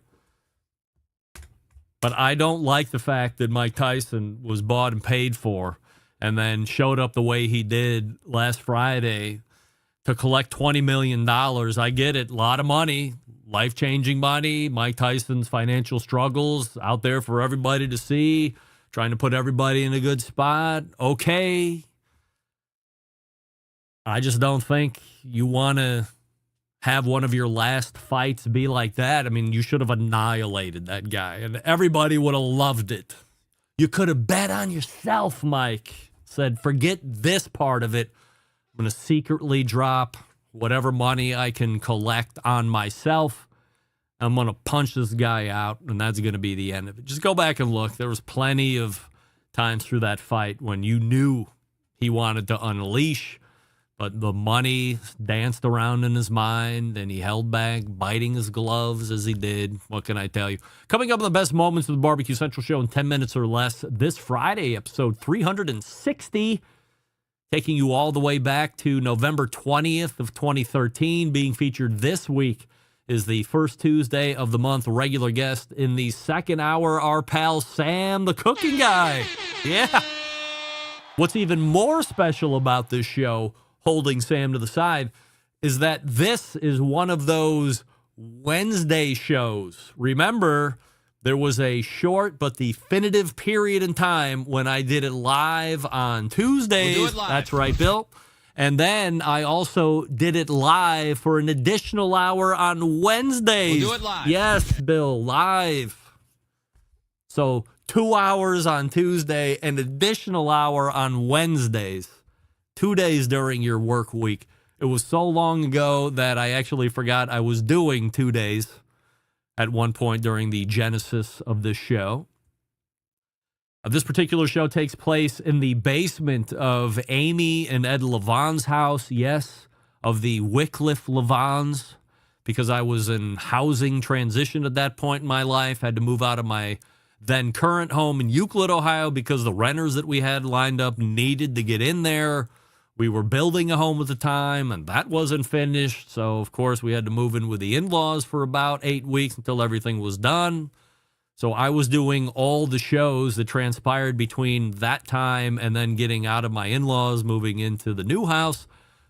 But I don't like the fact that Mike Tyson was bought and paid for and then showed up the way he did last Friday to collect $20 million. I get it. A lot of money, life-changing money. Mike Tyson's financial struggles out there for everybody to see. Trying to put everybody in a good spot. Okay. I just don't think you want to have one of your last fights be like that. I mean, you should have annihilated that guy, and everybody would have loved it. You could have bet on yourself, Mike. Said, forget this part of it. I'm going to secretly drop whatever money I can collect on myself. I'm going to punch this guy out, and that's going to be the end of it. Just go back and look. There was plenty of times through that fight when you knew he wanted to unleash, But the money danced around in his mind, and he held back, biting his gloves as he did. What can I tell you? Coming up on the best moments of the Barbecue Central Show in 10 minutes or less this Friday, episode 360, taking you all the way back to November 20th of 2013. Being featured this week is the first Tuesday of the month. Regular guest in the second hour, our pal Sam, the cooking guy. Yeah. What's even more special about this show, holding Sam to the side, is that this is one of those Wednesday shows. Remember, there was a short but definitive period in time when I did it live on Tuesdays. We'll do it live. That's right, Bill. And then I also did it live for an additional hour on Wednesdays. We'll do it live. Yes, Bill, live. So 2 hours on Tuesday, an additional hour on Wednesdays. 2 days during your work week. It was so long ago that I actually forgot I was doing 2 days at one point during the genesis of this show. This particular show takes place in the basement of Amy and Ed Levon's house. Yes, of the Wycliffe Levons, because I was in housing transition at that point in my life. Had to move out of my then current home in Euclid, Ohio, because the renters that we had lined up needed to get in there. We were building a home at the time, and that wasn't finished. So, of course, we had to move in with the in-laws for about 8 weeks until everything was done. So I was doing all the shows that transpired between that time and then getting out of my in-laws, moving into the new house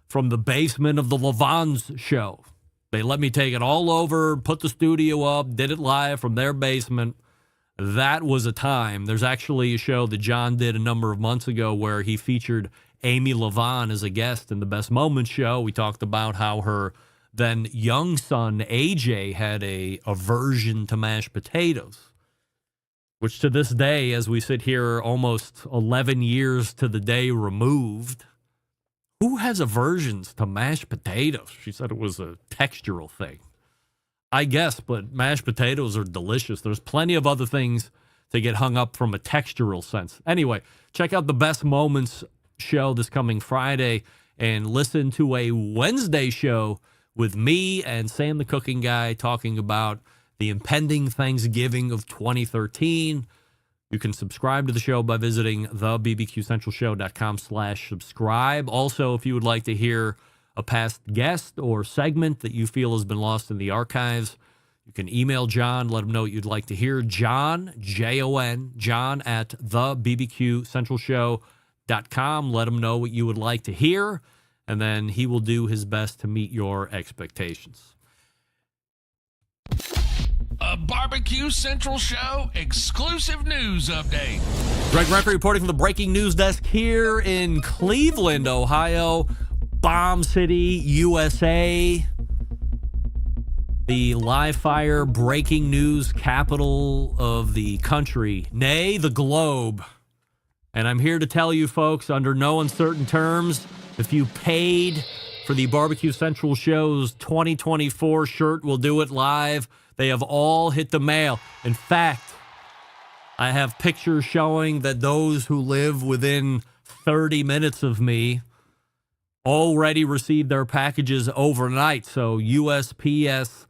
from the basement of the Levons show. They let me take it all over, put the studio up, did it live from their basement. That was a time. There's actually a show that John did a number of months ago where he featured Amy Levon as a guest in the Best Moments show. We talked about how her then young son, AJ, had a aversion to mashed potatoes, which to this day, as we sit here almost 11 years to the day removed, who has aversions to mashed potatoes? She said it was a textural thing. I guess, but mashed potatoes are delicious. There's plenty of other things to get hung up from a textural sense. Anyway, check out the Best Moments show this coming Friday and listen to a Wednesday show with me and Sam the Cooking Guy talking about the impending Thanksgiving of 2013. You can subscribe to the show by visiting thebbqcentralshow.com/subscribe. Also, if you would like to hear a past guest or segment that you feel has been lost in the archives, you can email John, let him know what you'd like to hear. John, J-O-N, John at thebbqcentralshow.com. Let him know what you would like to hear, and then he will do his best to meet your expectations. A Barbecue Central Show exclusive news update. Greg Rempe reporting from the breaking news desk here in Cleveland, Ohio. Bomb City, USA. The live fire breaking news capital of the country, nay, the globe. And I'm here to tell you folks, under no uncertain terms, if you paid for the Barbecue Central Show's 2024 shirt, we'll do it live. They have all hit the mail. In fact, I have pictures showing that those who live within 30 minutes of me already received their packages overnight. So USPS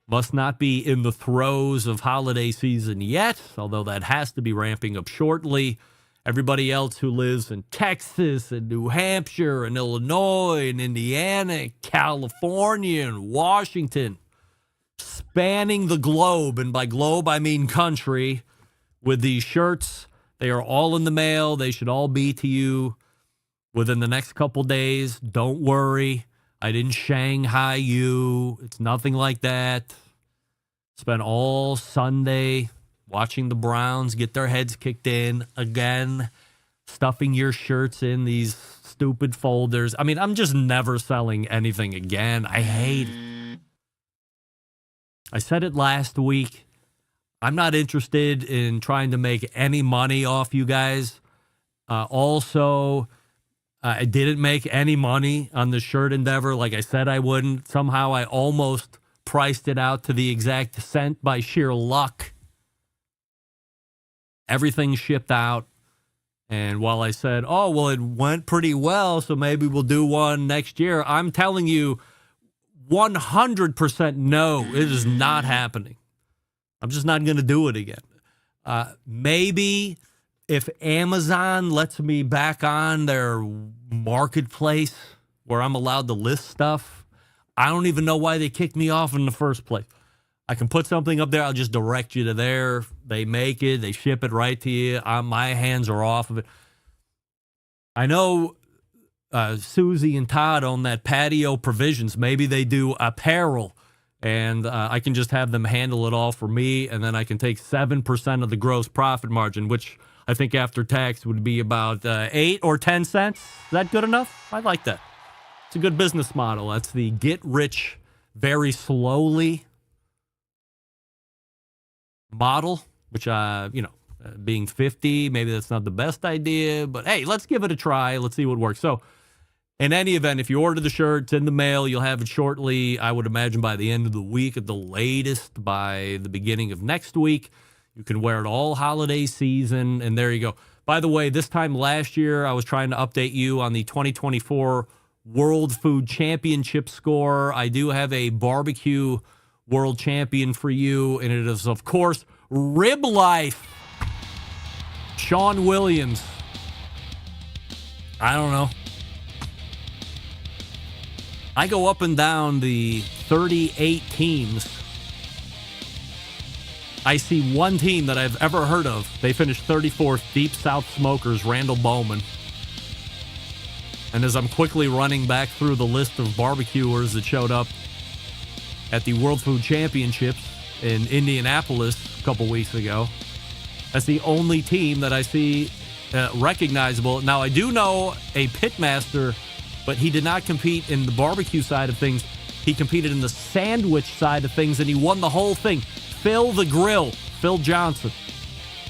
must not be in the throes of holiday season yet, although that has to be ramping up shortly. Everybody else who lives in Texas and New Hampshire and Illinois and Indiana, California and Washington, spanning the globe, and by globe I mean country, with these shirts. They are all in the mail. They should all be to you within the next couple days. Don't worry. I didn't Shanghai you. It's nothing like that. Spent all Sunday watching the Browns get their heads kicked in again, stuffing your shirts in these stupid folders. I mean, I'm just never selling anything again. I hate it. I said it last week. I'm not interested in trying to make any money off you guys. I didn't make any money on the shirt endeavor like I said I wouldn't. Somehow I almost priced it out to the exact cent by sheer luck. Everything shipped out, And while I said, oh, well, it went pretty well, so maybe we'll do one next year, I'm telling you 100% no, it is not happening. I'm just not going to do it again. Maybe if Amazon lets me back on their marketplace where I'm allowed to list stuff, I don't even know why they kicked me off in the first place. I can put something up there. I'll just direct you to there. They make it. They ship it right to you. My hands are off of it. I know Susie and Todd own that Patio Provisions. Maybe they do apparel, and I can just have them handle it all for me, and then I can take 7% of the gross profit margin, which I think after tax would be about 8 or 10 cents. Is that good enough? I like that. It's a good business model. That's the get rich very slowly model, which, being 50, maybe that's not the best idea, but hey, let's give it a try. Let's see what works. So in any event, if you order the shirt, it's in the mail. You'll have it shortly, I would imagine, by the end of the week, at the latest by the beginning of next week. You can wear it all holiday season, and there you go. By the way, this time last year, I was trying to update you on the 2024 World Food Championship score. I do have a barbecue world champion for you, and it is, of course, Rib Life. Sean Williams. I don't know. I go up and down the 38 teams. I see one team that I've ever heard of. They finished 34th, Deep South Smokers, Randall Bowman. And as I'm quickly running back through the list of barbecuers that showed up at the World Food Championships in Indianapolis a couple weeks ago, that's the only team that I see recognizable. Now, I do know a pitmaster, but he did not compete in the barbecue side of things. He competed in the sandwich side of things, and he won the whole thing. Phil the Grill, Phil Johnson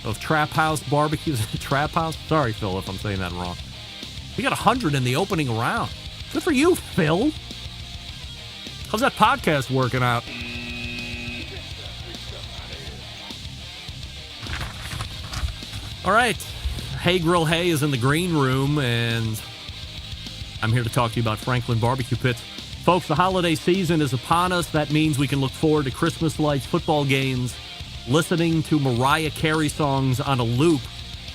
of Trap House Barbecues. Trap House? Sorry, Phil, if I'm saying that wrong. We got 100 in the opening round. Good for you, Phil. How's that podcast working out? All right. Hey Grill Hey is in the green room, and I'm here to talk to you about Franklin Barbecue Pits. Folks, the holiday season is upon us. That means we can look forward to Christmas lights, football games, listening to Mariah Carey songs on a loop,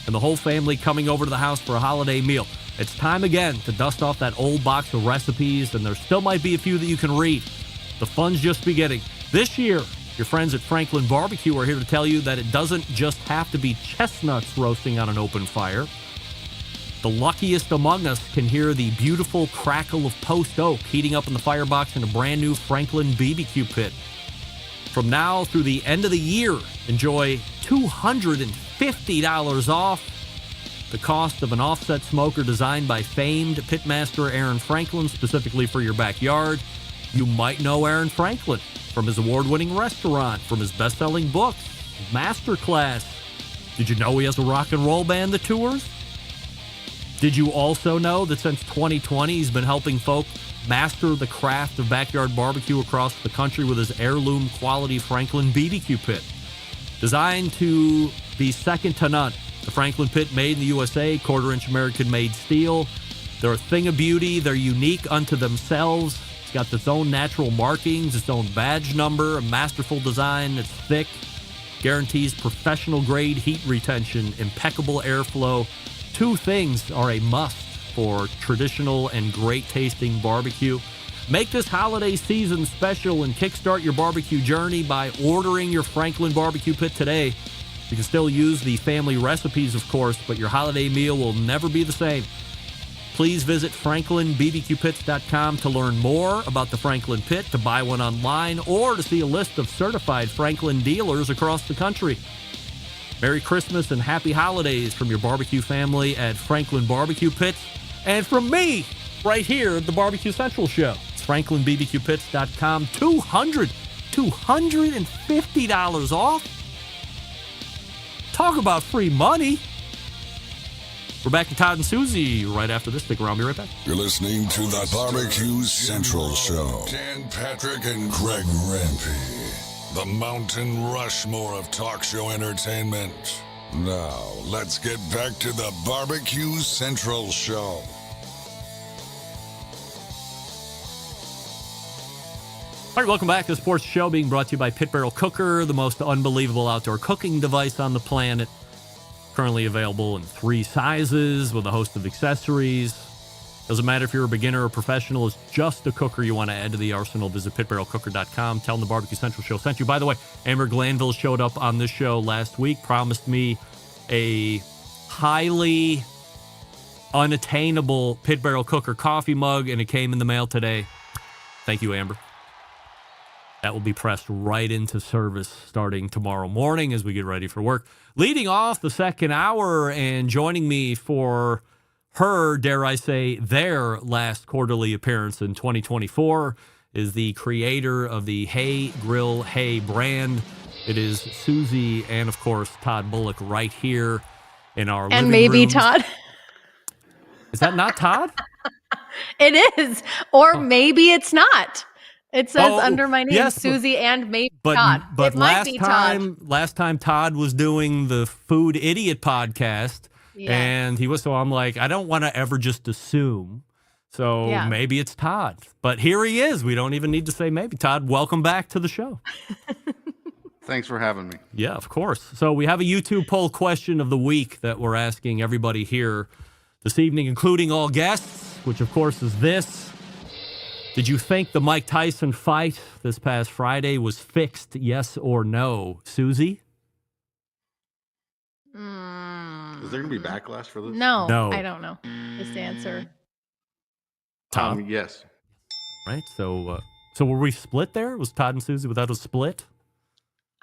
and the whole family coming over to the house for a holiday meal. It's time again to dust off that old box of recipes, and there still might be a few that you can read. The fun's just beginning. This year, your friends at Franklin Barbecue are here to tell you that it doesn't just have to be chestnuts roasting on an open fire. The luckiest among us can hear the beautiful crackle of post oak heating up in the firebox in a brand new Franklin BBQ pit. From now through the end of the year, enjoy $250 off the cost of an offset smoker designed by famed pitmaster Aaron Franklin specifically for your backyard. You might know Aaron Franklin from his award-winning restaurant, from his best-selling books, Masterclass. Did you know he has a rock and roll band that tours? Did you also know that since 2020, he's been helping folk master the craft of backyard barbecue across the country with his heirloom quality Franklin BBQ pit? Designed to be second to none, the Franklin pit made in the USA, quarter-inch American-made steel. They're a thing of beauty. They're unique unto themselves. It's got its own natural markings, its own badge number, a masterful design. It's thick, guarantees professional-grade heat retention, impeccable airflow. Two things are a must for traditional and great-tasting barbecue. Make this holiday season special and kickstart your barbecue journey by ordering your Franklin Barbecue Pit today. You can still use the family recipes, of course, but your holiday meal will never be the same. Please visit franklinbbqpits.com to learn more about the Franklin Pit, to buy one online, or to see a list of certified Franklin dealers across the country. Merry Christmas and happy holidays from your barbecue family at Franklin Barbecue Pits, and from me right here at the Barbecue Central Show. It's franklinbbqpits.com. $250 off. Talk about free money. We're back to Todd and Susie right after this. Stick around. Be right back. You're listening to the Barbecue Central Show. Dan Patrick and Greg Rempe. The Mountain Rushmore of talk show entertainment. Now, let's get back to the Barbecue Central Show. All right, welcome back to the Sports Show, being brought to you by Pit Barrel Cooker, the most unbelievable outdoor cooking device on the planet. Currently available in 3 sizes with a host of accessories. Doesn't matter if you're a beginner or professional, it's just a cooker you want to add to the arsenal. Visit pitbarrelcooker.com. Tell them the Barbecue Central Show sent you. By the way, Amber Glanville showed up on this show last week, promised me a highly unattainable Pit Barrel Cooker coffee mug, and it came in the mail today. Thank you, Amber. That will be pressed right into service starting tomorrow morning as we get ready for work. Leading off the second hour and joining me for her, dare I say, their last quarterly appearance in 2024 is the creator of the Hey Grill Hey brand. It is Susie and, of course, Todd Bullock right here in our living And maybe rooms. Todd. Is that not Todd? It is. Or maybe it's not. It says Oh, under my name, yes, Susie and maybe But Todd. but it might last be time Todd. last time Todd was doing the Food Idiot podcast, Yeah. and he was, so I'm like, I don't want to ever just assume. So Yeah. maybe it's Todd. But here he is. We don't even need to say maybe. Todd, welcome back to the show. Thanks for having me. Yeah, of course. So we have a YouTube poll question of the week that we're asking everybody here this evening, including all guests, which of course is this. Did you think the Mike Tyson fight this past Friday was fixed, yes or no? Susie? Is there going to be backlash for this? No, No. I don't know this answer. Todd? Yes. Right. So were we split there? Was Todd and Susie without a split?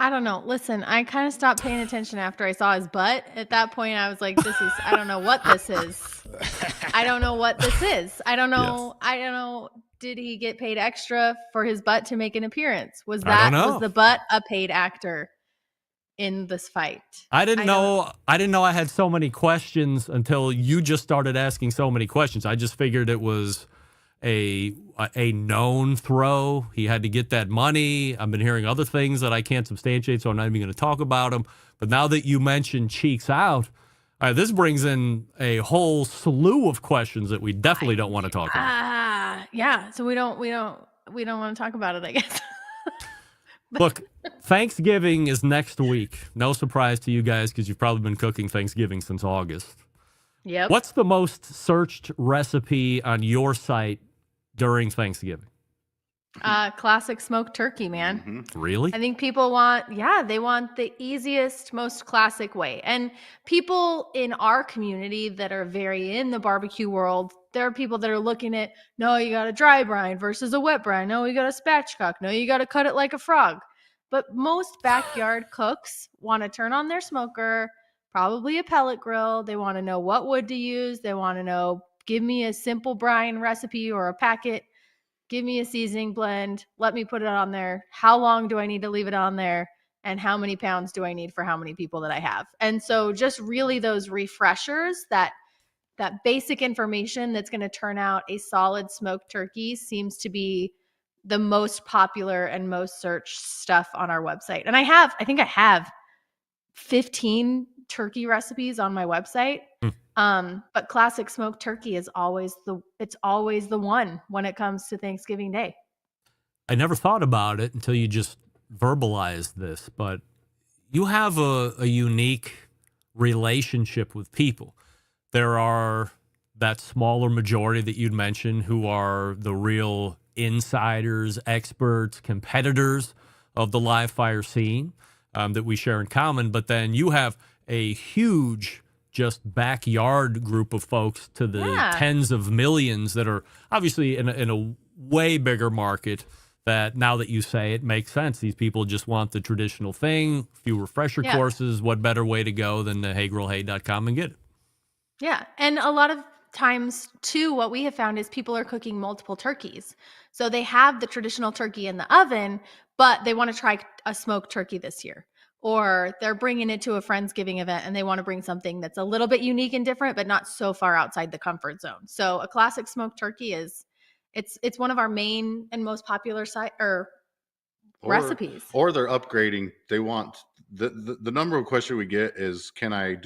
I don't know. Listen, I kind of stopped paying attention after I saw his butt. At that point, I was like, I don't know what this is. I don't know what this is. I don't know. I don't know. Did he get paid extra for his butt to make an appearance? Was the butt a paid actor in this fight? I didn't know I had so many questions until you just started asking so many questions. I just figured it was a known throw. He had to get that money. I've been hearing other things that I can't substantiate, so I'm not even going to talk about them. But now that you mentioned cheeks out, this brings in a whole slew of questions that we definitely don't want to talk about. Yeah. So we don't want to talk about it, I guess. Look, Thanksgiving is next week. No surprise to you guys because you've probably been cooking Thanksgiving since August. Yep. What's the most searched recipe on your site during Thanksgiving? Classic smoked turkey, man. Really? I think people want the easiest, most classic way. And people in our community that are very in the barbecue world, there are people that are looking at, no, you got to dry brine versus a wet brine. No, you got to spatchcock. No, you got to cut it like a frog. But most backyard cooks want to turn on their smoker, probably a pellet grill. They want to know what wood to use. They want to know, give me a simple brine recipe or a packet. Give me a seasoning blend. Let me put it on there. How long do I need to leave it on there? And how many pounds do I need for how many people that I have? And so just really those refreshers, that basic information that's going to turn out a solid smoked turkey seems to be the most popular and most searched stuff on our website. And I think I have 15 turkey recipes on my website. But classic smoked turkey is always the one when it comes to Thanksgiving Day. I never thought about it until you just verbalized this, but you have a unique relationship with people. There are that smaller majority that you'd mentioned who are the real insiders, experts, competitors of the live fire scene that we share in common. But then you have a huge just backyard group of folks to the tens of millions that are obviously in a way bigger market that now that you say it makes sense. These people just want the traditional thing, few refresher courses. What better way to go than to heygrillhey.com and get it? Yeah. And a lot of times too, what we have found is people are cooking multiple turkeys. So they have the traditional turkey in the oven, but they want to try a smoked turkey this year. Or they're bringing it to a Friendsgiving event and they want to bring something that's a little bit unique and different, but not so far outside the comfort zone. So a classic smoked turkey it's one of our main and most popular recipes. Or they're upgrading. They want the number of questions we get is, I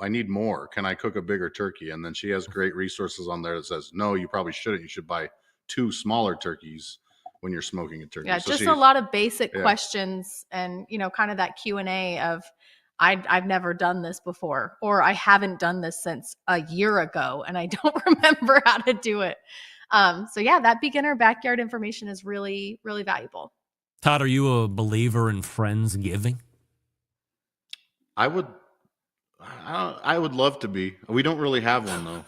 need more. Can I cook a bigger turkey? And then she has great resources on there that says, no, you probably shouldn't. You should buy 2 smaller turkeys when you're smoking a turkey. Yeah, So just a lot of basic questions and, kind of that Q&A of, I've never done this before, or I haven't done this since a year ago and I don't remember how to do it. So yeah, that beginner backyard information is really, really valuable. Todd, are you a believer in Friendsgiving? I would love to be. We don't really have one though.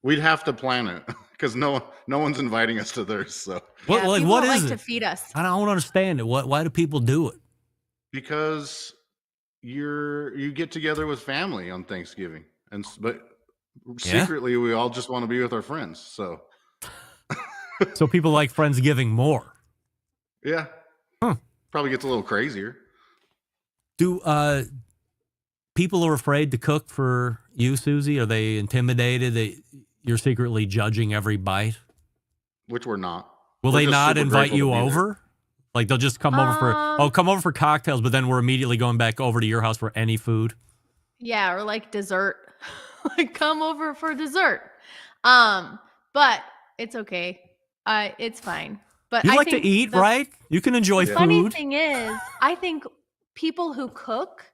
We'd have to plan it because no one's inviting us to theirs. So what is like it? To feed us. I don't understand it. Why do people do it? Because you get together with family on Thanksgiving, but secretly we all just want to be with our friends. So so people like Friendsgiving more. Yeah. Huh. Probably gets a little crazier. Do people are afraid to cook for you, Susie? Are they intimidated that you're secretly judging every bite? Which we're not. Will they not invite you over? Like they'll just come over for cocktails, but then we're immediately going back over to your house for any food? Yeah, or like dessert. Like come over for dessert. But it's okay. It's fine. But you like to eat, right? You can enjoy food. Funny thing is, I think people who cook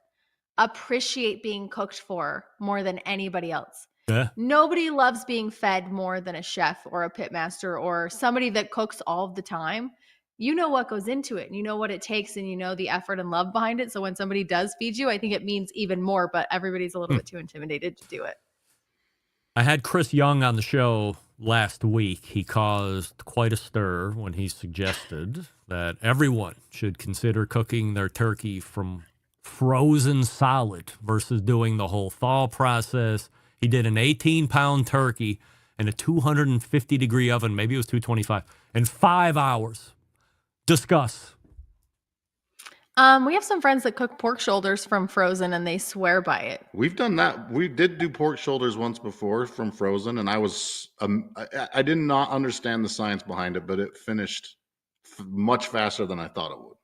appreciate being cooked for more than anybody else. Yeah. Nobody loves being fed more than a chef or a pitmaster or somebody that cooks all of the time. You know what goes into it and you know what it takes and you know the effort and love behind it. So when somebody does feed you, I think it means even more, but everybody's a little bit too intimidated to do it. I had Chris Young on the show last week. He caused quite a stir when he suggested that everyone should consider cooking their turkey from frozen solid versus doing the whole thaw process. He did an 18-pound turkey in a 250-degree oven, maybe it was 225, in 5 hours. Discuss. We have some friends that cook pork shoulders from frozen and they swear by it. We've done that. We did do pork shoulders once before from frozen, and I did not understand the science behind it, but it finished much faster than I thought it would.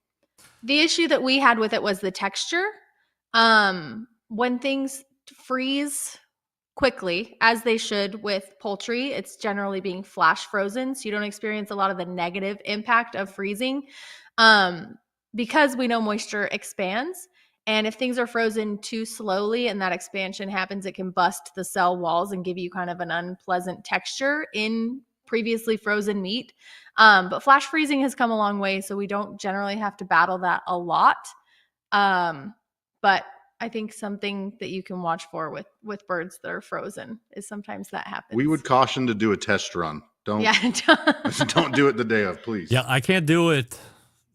The issue that we had with it was the texture. When things freeze quickly, as they should with poultry, it's generally being flash frozen, so you don't experience a lot of the negative impact of freezing. Because we know moisture expands, and if things are frozen too slowly and that expansion happens, it can bust the cell walls and give you kind of an unpleasant texture in previously frozen meat. But flash freezing has come a long way, so we don't generally have to battle that a lot. But I think something that you can watch for with birds that are frozen is sometimes that happens. We would caution to do a test run. Don't do it the day of, please. Yeah, I can't do it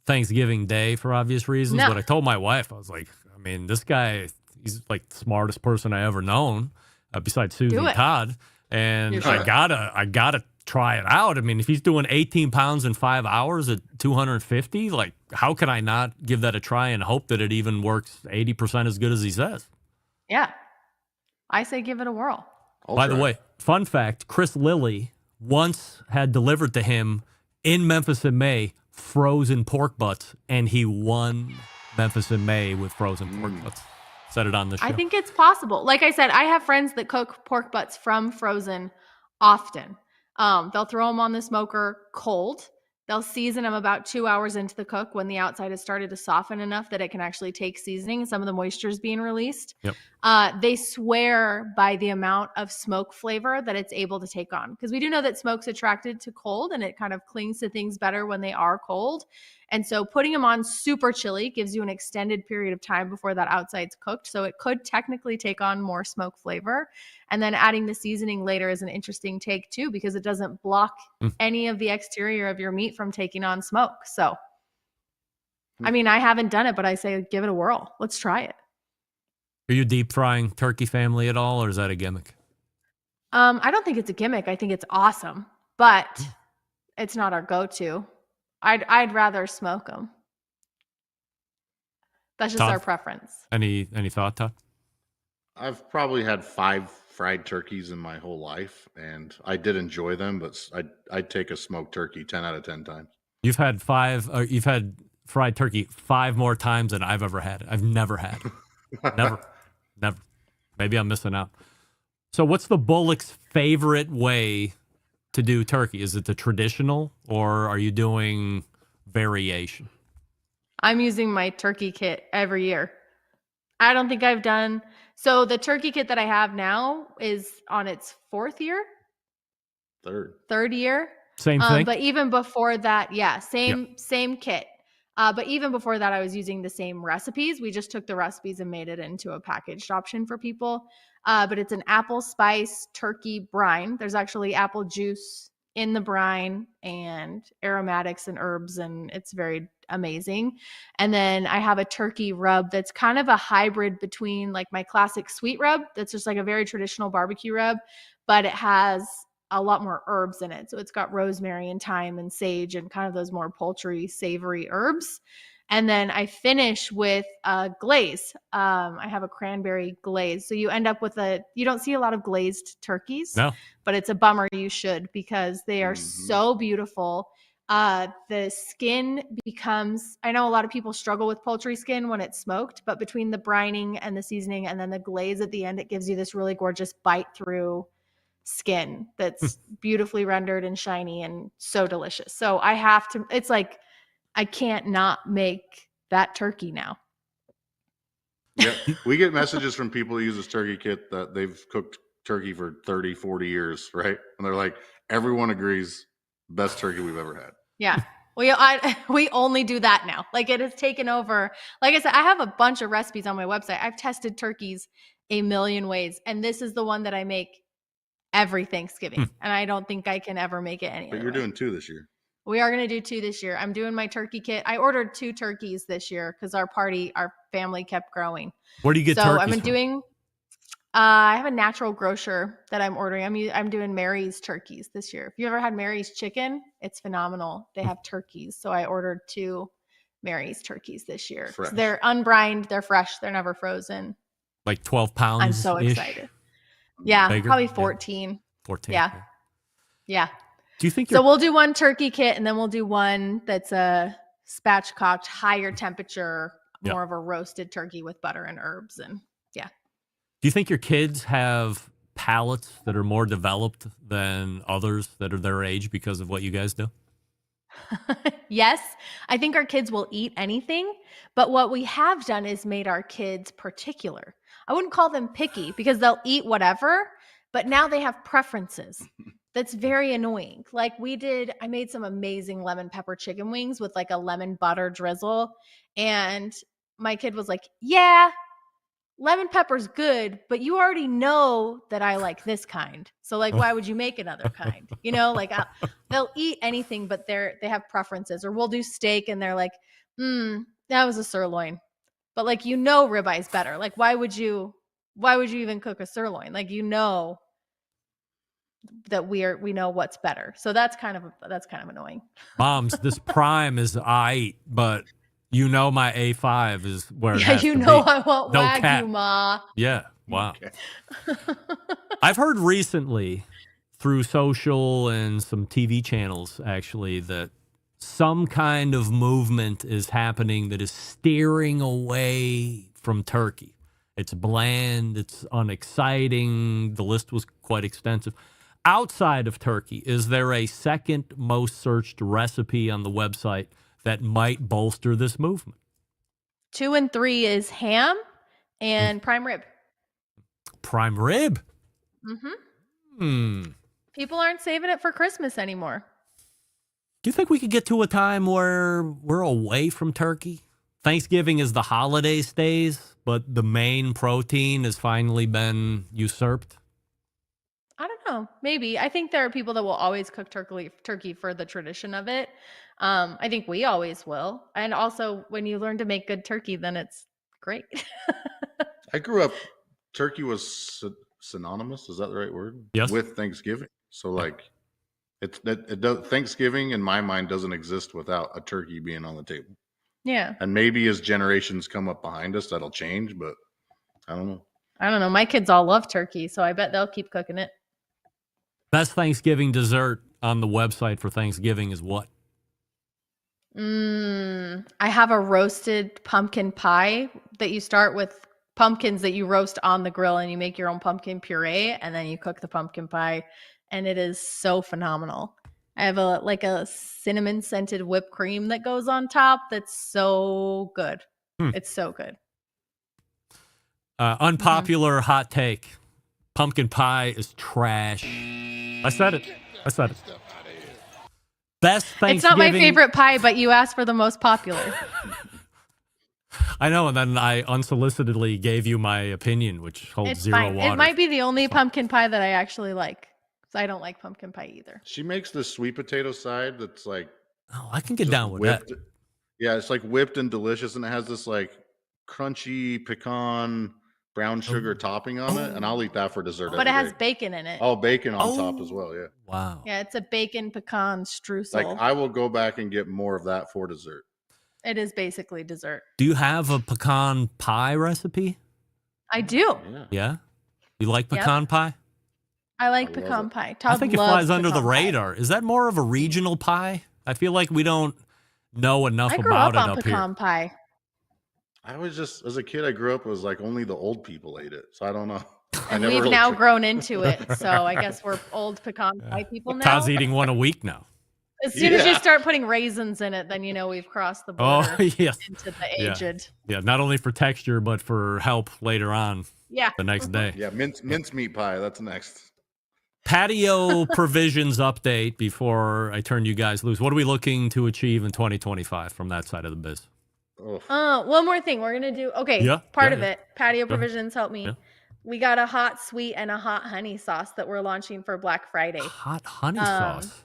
Thanksgiving Day for obvious reasons, No. but I told my wife, I was like, I mean, this guy, he's like the smartest person I ever known, besides Susie and Todd, and I gotta try it out. I mean, if he's doing 18 pounds in 5 hours at 250, like, how can I not give that a try and hope that it even works 80% as good as he says? Yeah. I say give it a whirl. By the way, fun fact, Chris Lilly once had delivered to him in Memphis in May frozen pork butts, and he won Memphis in May with frozen pork butts. Said it on the show. I think it's possible. Like I said, I have friends that cook pork butts from frozen often. They'll throw them on the smoker cold. They'll season them about 2 hours into the cook when the outside has started to soften enough that it can actually take seasoning and some of the moisture is being released. Yep. They swear by the amount of smoke flavor that it's able to take on. Because we do know that smoke's attracted to cold and it kind of clings to things better when they are cold. And so putting them on super chilly gives you an extended period of time before that outside's cooked. So it could technically take on more smoke flavor. And then adding the seasoning later is an interesting take too, because it doesn't block any of the exterior of your meat from taking on smoke. So, I mean, I haven't done it, but I say give it a whirl. Let's try it. Are you deep frying turkey family at all, or is that a gimmick? I don't think it's a gimmick. I think it's awesome, but it's not our go-to. I'd rather smoke them. That's just Todd? our preference. Any thought, Todd? I've probably had 5 fried turkeys in my whole life, and I did enjoy them, but I'd take a smoked turkey 10 out of 10 times. You've had fried turkey 5 more times than I've ever had it. I've never had it. Never. Maybe I'm missing out. So what's the Bullock's favorite way to do turkey? Is it the traditional, or are you doing variation? I'm using my turkey kit every year. I don't think I've done... So the turkey kit that I have now is on its 4th year? Third year. Same thing? But even before that, same kit. But even before that, I was using the same recipes. We just took the recipes and made it into a packaged option for people. But it's an apple spice turkey brine. There's actually apple juice in the brine and aromatics and herbs, and it's very amazing. And then I have a turkey rub that's kind of a hybrid between like my classic sweet rub, that's just like a very traditional barbecue rub, but it has a lot more herbs in it. So it's got rosemary and thyme and sage and kind of those more poultry, savory herbs. And then I finish with a glaze. I have a cranberry glaze. So you end up with you don't see a lot of glazed turkeys, but it's a bummer. You should, because they are so beautiful. The skin becomes, I know a lot of people struggle with poultry skin when it's smoked, but between the brining and the seasoning and then the glaze at the end, it gives you this really gorgeous bite through skin that's beautifully rendered and shiny and so delicious. So I have to, it's like, I can't not make that turkey now. Yeah. We get messages from people who use this turkey kit that they've cooked turkey for 30, 40 years, right? And they're like, everyone agrees, best turkey we've ever had. Yeah. We only do that now. Like, it has taken over. Like I said, I have a bunch of recipes on my website. I've tested turkeys a million ways, and this is the one that I make every Thanksgiving. And I don't think I can ever make it any other way. But you're doing 2 this year. We are going to do 2 this year. I'm doing my turkey kit. I ordered 2 turkeys this year because our family kept growing. Where do you get turkeys So I've been from? doing, I have a natural grocer that I'm ordering. I'm doing Mary's turkeys this year. If you ever had Mary's chicken, it's phenomenal. They have turkeys. So I ordered 2 Mary's turkeys this year. So they're unbrined. They're fresh. They're never frozen. Like 12 pounds. I'm so excited. Yeah, Bigger? probably 14. 14. Yeah. Do you think so we'll do one turkey kit, and then we'll do one that's a spatchcocked, higher temperature, more of a roasted turkey with butter and herbs. And do you think your kids have palates that are more developed than others that are their age because of what you guys do? Yes, I think our kids will eat anything, but what we have done is made our kids particular. I wouldn't call them picky because they'll eat whatever, but now they have preferences. That's very annoying. Like I made some amazing lemon pepper chicken wings with like a lemon butter drizzle. And my kid was like, yeah, lemon pepper's good, but you already know that I like this kind. So like, why would you make another kind? You know, like they'll eat anything, but they have preferences. Or we'll do steak and they're like, that was a sirloin. But like, ribeye's better. Like, why would you even cook a sirloin? Like, that we know what's better. So that's kind of annoying. Moms, this prime is I eat, but my A5 is where it has to be. I want No Wagyu, cat. Ma. Yeah, wow. I've heard recently through social and some TV channels actually that some kind of movement is happening that is steering away from turkey. It's bland, it's unexciting. The list was quite extensive. Outside of turkey, is there a second most searched recipe on the website that might bolster this movement? 2 and 3 is ham and prime rib. Prime rib? People aren't saving it for Christmas anymore. Do you think we could get to a time where we're away from turkey? Thanksgiving is the holiday stays, but the main protein has finally been usurped? I don't know. Maybe. I think there are people that will always cook turkey for the tradition of it. I think we always will. And also, when you learn to make good turkey, then it's great. I grew up, turkey was synonymous. Is that the right word? Yes. With Thanksgiving. So like, Thanksgiving in my mind doesn't exist without a turkey being on the table. Yeah. And maybe as generations come up behind us, that'll change, but I don't know. My kids all love turkey, so I bet they'll keep cooking it. Best Thanksgiving dessert on the website for Thanksgiving is what? I have a roasted pumpkin pie that you start with pumpkins that you roast on the grill, and you make your own pumpkin puree, and then you cook the pumpkin pie, and it is so phenomenal. I have a cinnamon scented whipped cream that goes on top. That's so good. It's so good. Unpopular hot take. Pumpkin pie is trash. I said it. Best Thanksgiving. It's not my favorite pie, but you asked for the most popular. I know, and then I unsolicitedly gave you my opinion, which holds It's zero fine. water. It might be the only pumpkin pie that I actually like. So I don't like pumpkin pie either. She makes the sweet potato side that's like, oh, I can get down with whipped. that. Yeah, it's like whipped and delicious, and it has this like crunchy pecan brown sugar topping on it, and I'll eat that for dessert. But it every has day. bacon in it. Oh, bacon on top as well. Yeah. Wow. Yeah, it's a bacon pecan streusel. Like I will go back and get more of that for dessert. It is basically dessert. Do you have a pecan pie recipe? I do. Yeah? You like pecan pie? I like pecan pie. I Todd think it loves flies under the pecan pie. radar. Is that more of a regional pie? I feel like we don't know enough I grew about up it on up pecan here. pie. I was just, as a kid, I grew up, it was like only the old people ate it. So I don't know. And we've now grown into it. So I guess we're old pecan pie people now. Todd's eating one a week now. As soon as you start putting raisins in it, then you know we've crossed the border yes. into the aged. Yeah, not only for texture, but for help later on the next day. Yeah, mincemeat pie. That's next. Patio provisions update before I turn you guys loose. What are we looking to achieve in 2025 from that side of the biz? One more thing we're gonna do. Okay, part of it. Patio provisions help me. Yeah. We got a hot sweet and a hot honey sauce that we're launching for Black Friday. Hot honey sauce.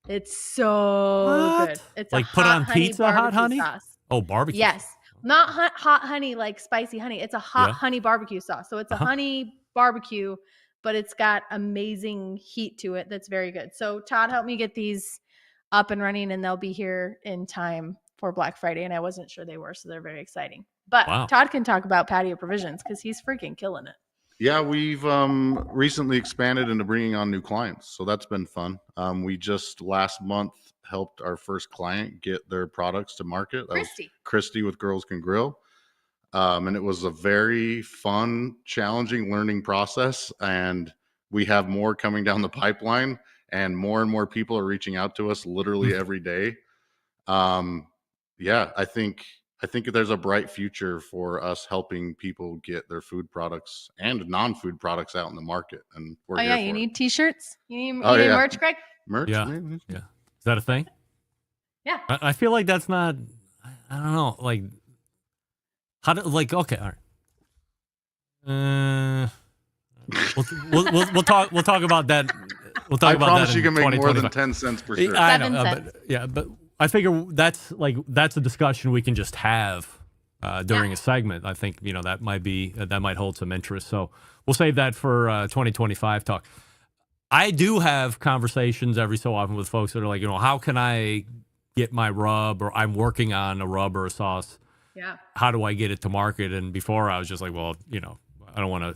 It's so good. It's like a put hot on honey pizza, hot barbecue honey? sauce. Oh, barbecue. Yes, not hot honey like spicy honey. It's a hot honey barbecue sauce. So it's a honey barbecue, but it's got amazing heat to it. That's very good. So Todd helped me get these up and running, and they'll be here in time for Black Friday. And I wasn't sure they were, so they're very exciting. But Todd can talk about patio provisions because he's freaking killing it. Yeah, we've recently expanded into bringing on new clients. So that's been fun. We just last month helped our first client get their products to market. That was Christy with Girls Can Grill. And it was a very fun, challenging learning process. And we have more coming down the pipeline, and more people are reaching out to us literally every day. Yeah, I think there's a bright future for us helping people get their food products and non-food products out in the market. And we're here for you it. need t-shirts? You need merch, Greg? Merch? Yeah. Maybe. Yeah. Is that a thing? Yeah. I feel like that's not, I don't know, like, how do, like, okay, all right. We'll talk about that. We'll talk I about promise that. you can make more than 2025. 10 cents per shirt. I know, but I figure that's a discussion we can just have during a segment. I think that might hold some interest. So we'll save that for 2025 talk. I do have conversations every so often with folks that are like, how can I get my rub, or I'm working on a rub or a sauce. Yeah. How do I get it to market? And before I was just like, well, I don't want to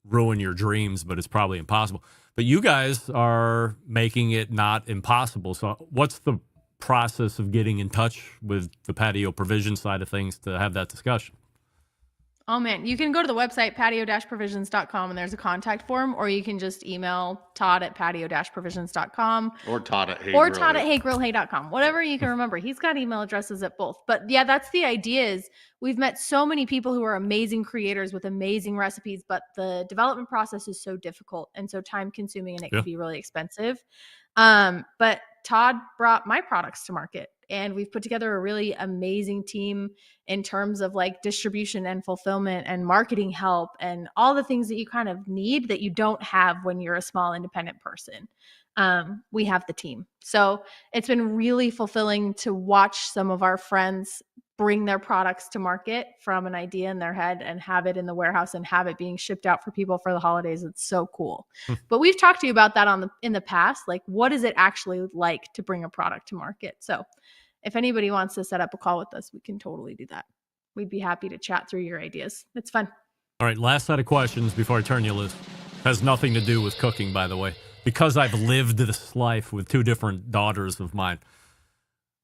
ruin your dreams, but it's probably impossible. But you guys are making it not impossible. So what's the process of getting in touch with the patio provision side of things to have that discussion? Oh man, you can go to the website patio-provisions.com and there's a contact form, or you can just email Todd at patio-provisions.com or Todd at heygrillhey.com. Whatever you can remember. He's got email addresses at both. But yeah, that's the idea. Is we've met so many people who are amazing creators with amazing recipes, but the development process is so difficult and so time consuming, and it can be really expensive. But Todd brought my products to market, and we've put together a really amazing team in terms of like distribution and fulfillment and marketing help and all the things that you kind of need that you don't have when you're a small independent person. We have the team. So it's been really fulfilling to watch some of our friends bring their products to market from an idea in their head and have it in the warehouse and have it being shipped out for people for the holidays. It's so cool. But we've talked to you about that in the past. Like, what is it actually like to bring a product to market? So if anybody wants to set up a call with us, we can totally do that. We'd be happy to chat through your ideas. It's fun. All right, last set of questions before I turn you loose. Has nothing to do with cooking, by the way, because I've lived this life with two different daughters of mine.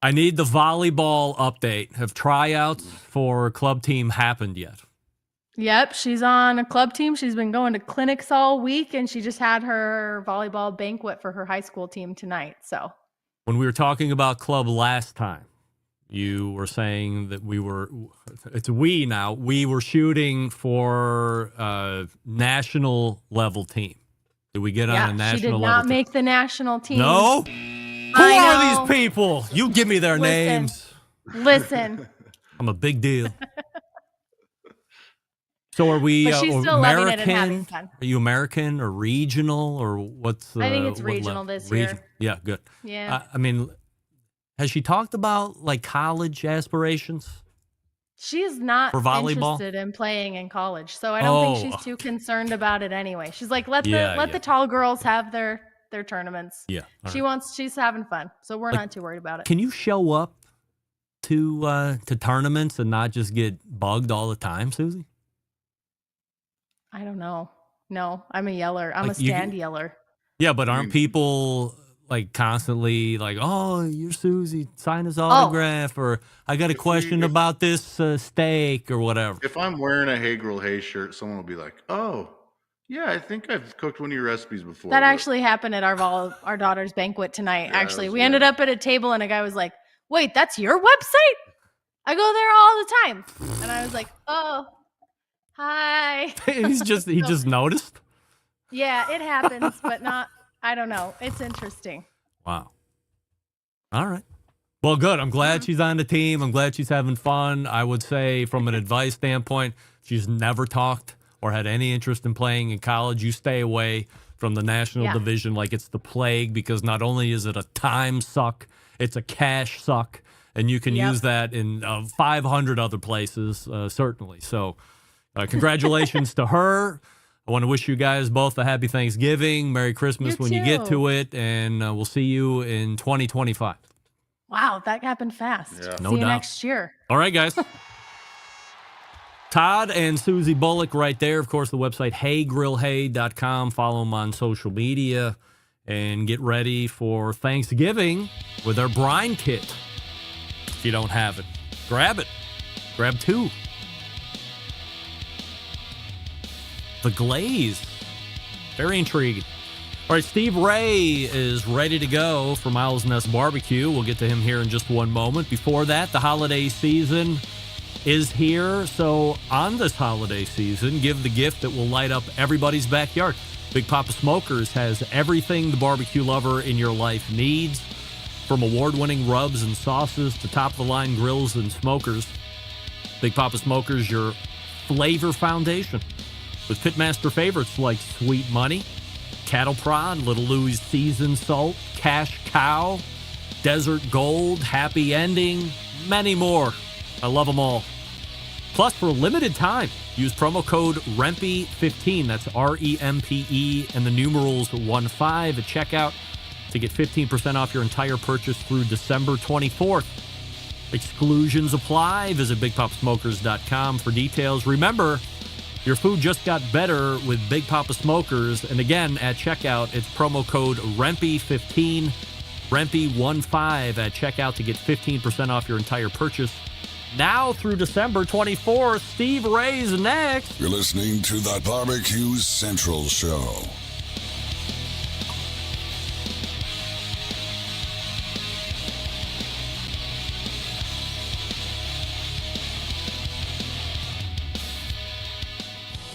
I need the volleyball update. Have tryouts for club team happened yet? Yep, she's on a club team. She's been going to clinics all week, and she just had her volleyball banquet for her high school team tonight. So when we were talking about club last time, you were saying that we were shooting for a national level team. Did we get on a national level? She did not make the national team. No? Who are these people? You give me their names. Listen. I'm a big deal. So are we But she's still loving it and having American? fun. Are you American or regional or what's? I think it's what regional level? this year. Yeah, good. Yeah. I mean, has she talked about like college aspirations? She's not For volleyball? interested in playing in college, so I don't think she's too concerned about it anyway. She's like, let the tall girls have their tournaments. Yeah. She's having fun, so we're not too worried about it. Can you show up to tournaments and not just get bugged all the time, Susie? I don't know. No, I'm a yeller. I'm a stand yeller. Yeah, but aren't people like constantly like, oh, you're Susie, sign his autograph, or I got a question about this steak or whatever. If I'm wearing a Hey Girl Hey shirt, someone will be like, oh, yeah, I think I've cooked one of your recipes before. That actually happened at our daughter's banquet tonight. Yeah, actually, we ended up at a table and a guy was like, wait, that's your website? I go there all the time. And I was like, oh, hi. he just noticed. Yeah, it happens, but not, I don't know. It's interesting. Wow. All right. Well, good. I'm glad she's on the team. I'm glad she's having fun. I would say from an advice standpoint, she's never talked or had any interest in playing in college. You stay away from the national division like it's the plague, because not only is it a time suck, it's a cash suck, and you can use that in 500 other places, certainly. So congratulations to her. I want to wish you guys both a happy Thanksgiving, Merry Christmas when you get to it, and we'll see you in 2025. Wow, that happened fast. Yeah. See No you doubt. next year. All right, guys. Todd and Susie Bullock right there. Of course, the website, heygrillhey.com. Follow them on social media and get ready for Thanksgiving with our brine kit. If you don't have it, grab it. Grab 2. The glaze. Very intriguing. All right, Steve Ray is ready to go for Miles Nest Barbecue. We'll get to him here in just one moment. Before that, the holiday season is here. So on this holiday season, give the gift that will light up everybody's backyard. Big Papa Smokers has everything the barbecue lover in your life needs, from award-winning rubs and sauces to top-of-the-line grills and smokers. Big Papa Smokers, your flavor foundation, with pitmaster favorites like Sweet Money, Cattle Prod, Little Louie's Seasoned Salt, Cash Cow, Desert Gold, Happy Ending, many more. I love them all. Plus, for a limited time, use promo code REMPE15, that's REMPE, and the numerals 15 at checkout to get 15% off your entire purchase through December 24th. Exclusions apply. Visit BigPapaSmokers.com for details. Remember, your food just got better with Big Papa Smokers. And again, at checkout, it's promo code REMPE15, REMPE15 at checkout to get 15% off your entire purchase. Now through December 24th, Steve Ray's next. You're listening to the Barbecue Central Show.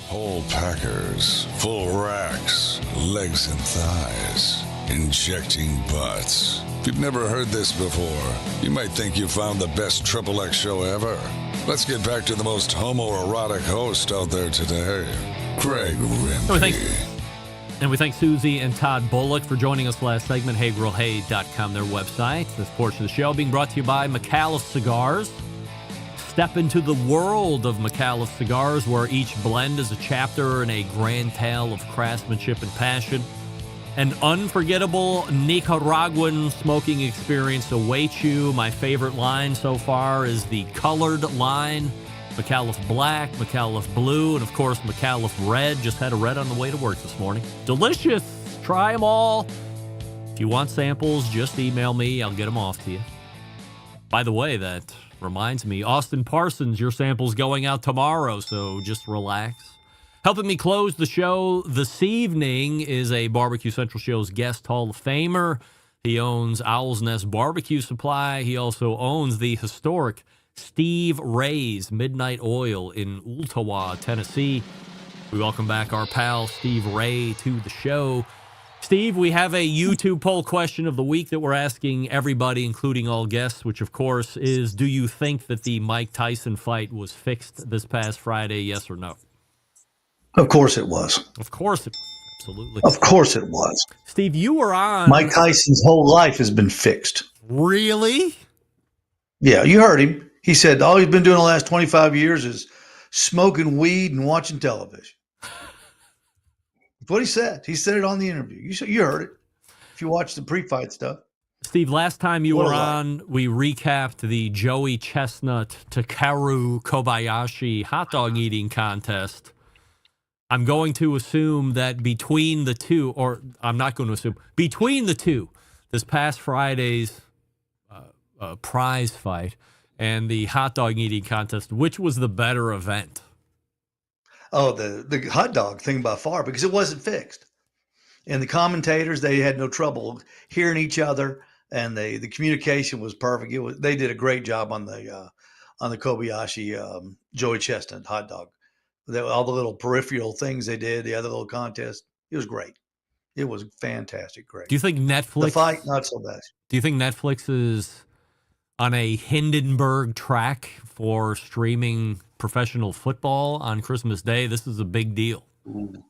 Whole packers, full racks, legs and thighs, injecting butts. If you've never heard this before, you might think you found the best XXX show ever. Let's get back to the most homoerotic host out there today, Craig Rempe. And we thank Susie and Todd Bullock for joining us last segment, heygrillhey.com, their website. This portion of the show being brought to you by McAuliffe Cigars. Step into the world of McAuliffe Cigars, where each blend is a chapter in a grand tale of craftsmanship and passion. An unforgettable Nicaraguan smoking experience awaits you. My favorite line so far is the colored line. McAuliffe Black, McAuliffe Blue, and of course McAuliffe Red. Just had a red on the way to work this morning. Delicious. Try them all. If you want samples, just email me. I'll get them off to you. By the way, that reminds me, Austin Parsons, your sample's going out tomorrow, so just relax. Helping me close the show this evening is a Barbecue Central Show's guest Hall of Famer. He owns Owl's Nest Barbecue Supply. He also owns the historic Steve Ray's Midnight Oil in Ooltewah, Tennessee. We welcome back our pal Steve Ray to the show. Steve, we have a YouTube poll question of the week that we're asking everybody, including all guests, which of course is, do you think that the Mike Tyson fight was fixed this past Friday, yes or no? Of course it was. Of course it was. Absolutely. Of course it was. Steve, you were on. Mike Tyson's whole life has been fixed. Really? Yeah, you heard him. He said all he's been doing the last 25 years is smoking weed and watching television. That's what he said. He said it on the interview. You heard it. If you watch the pre-fight stuff. Steve, last time you were on, we recapped the Joey Chestnut Takeru Kobayashi hot dog eating contest. I'm going to assume that between the two, or I'm not going to assume, between the two, this past Friday's prize fight and the hot dog eating contest, which was the better event? Oh, the hot dog thing by far, because it wasn't fixed. And the commentators, they had no trouble hearing each other, and the communication was perfect. They did a great job on the Kobayashi Joey Chestnut hot dog. All the little peripheral things they did, the other little contests, it was great. It was fantastic, great. Do you think Netflix... The fight, not so bad. Do you think Netflix is on a Hindenburg track for streaming professional football on Christmas Day? This is a big deal. Ooh.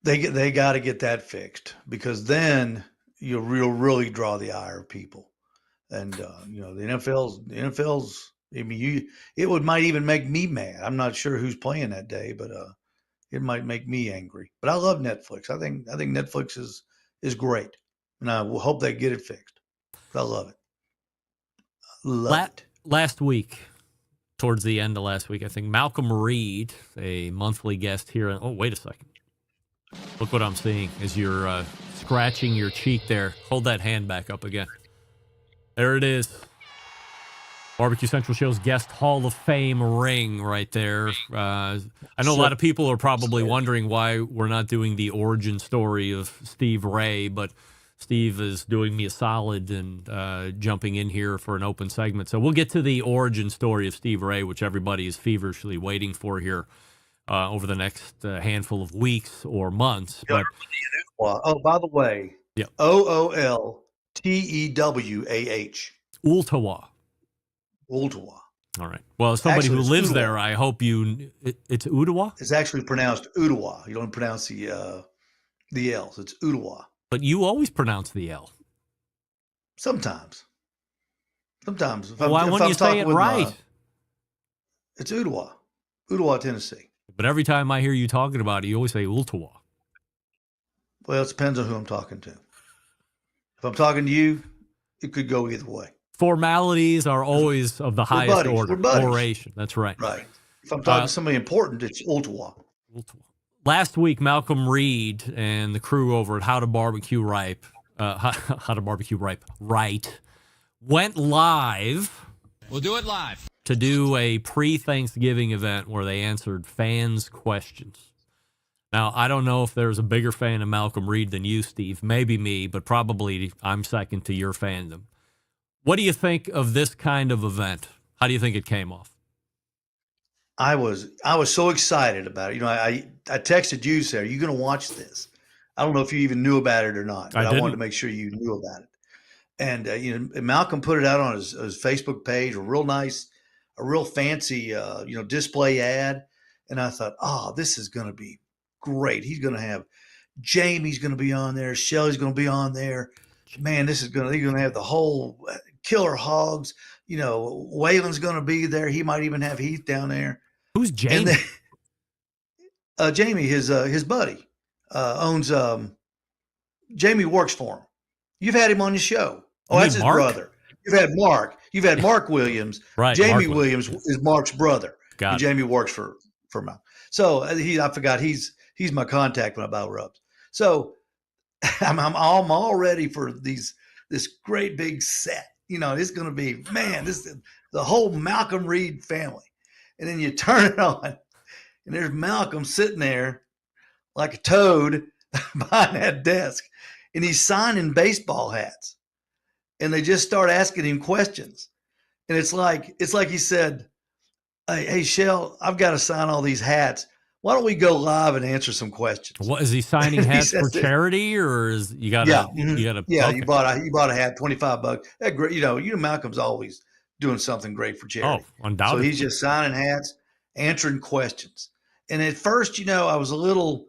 They got to get that fixed, because then you'll really draw the ire of people. And, the NFL's, I mean, it might even make me mad. I'm not sure who's playing that day, but it might make me angry. But I love Netflix. I think Netflix is great, and I will hope they get it fixed. I love it. Last week, towards the end of last week, I think Malcolm Reed, a monthly guest here. Oh, wait a second. Look what I'm seeing as you're scratching your cheek there. Hold that hand back up again. There it is. Barbecue Central Show's guest Hall of Fame ring right there. I know a lot of people are probably wondering why we're not doing the origin story of Steve Ray, but Steve is doing me a solid and jumping in here for an open segment. So we'll get to the origin story of Steve Ray, which everybody is feverishly waiting for here over the next handful of weeks or months. But oh, by the way, yeah. Ooltewah. Ooltewah. Ooltewah. All right. Well, as somebody Actually, who lives Ooltewah. there, I hope it's Ooltewah? It's actually pronounced Ooltewah. You don't pronounce the L's. It's Ooltewah. But you always pronounce the L. Sometimes. Why wouldn't you say it right? It's Ooltewah. Ooltewah, Tennessee. But every time I hear you talking about it, you always say Ooltewah. Well, it depends on who I'm talking to. If I'm talking to you, it could go either way. Formalities are always of the highest order. Oration. That's right. Right. If I'm talking to somebody important, it's Ooltewah. Last week, Malcolm Reed and the crew over at How to Barbecue Right went live. We'll do it live. To do a pre-Thanksgiving event where they answered fans' questions. Now, I don't know if there's a bigger fan of Malcolm Reed than you, Steve. Maybe me, but probably I'm second to your fandom. What do you think of this kind of event? How do you think it came off? I was so excited about it. I texted you, Sarah, you going to watch this? I don't know if you even knew about it or not, but I wanted to make sure you knew about it. And Malcolm put it out on his Facebook page, a real fancy display ad. And I thought, oh, this is going to be great. He's going to have Jamie's going to be on there, Shelly's going to be on there. Man, they're going to have the whole Killer Hogs. Waylon's going to be there. He might even have Heath down there. Who's Jamie? Jamie, his buddy, owns. Jamie works for him. You've had him on your show. Oh, that's his brother. You've had Mark. You've had Mark Williams. Right. Jamie Williams is Mark's brother. Got it. Jamie works for Mark. So I forgot he's my contact when I buy rubs. So I'm all ready for this great big set. It's going to be, man, this is the whole Malcolm Reed family. And then you turn it on, and there's Malcolm sitting there like a toad behind that desk, and he's signing baseball hats. And they just start asking him questions. And it's like he said, hey, Shell, I've got to sign all these hats. Why don't we go live and answer some questions? What is he signing hats for charity, or is you got to? Yeah, okay. You bought a hat, $25. That great, Malcolm's always doing something great for charity. Oh, undoubtedly. So he's just signing hats, answering questions. And at first, I was a little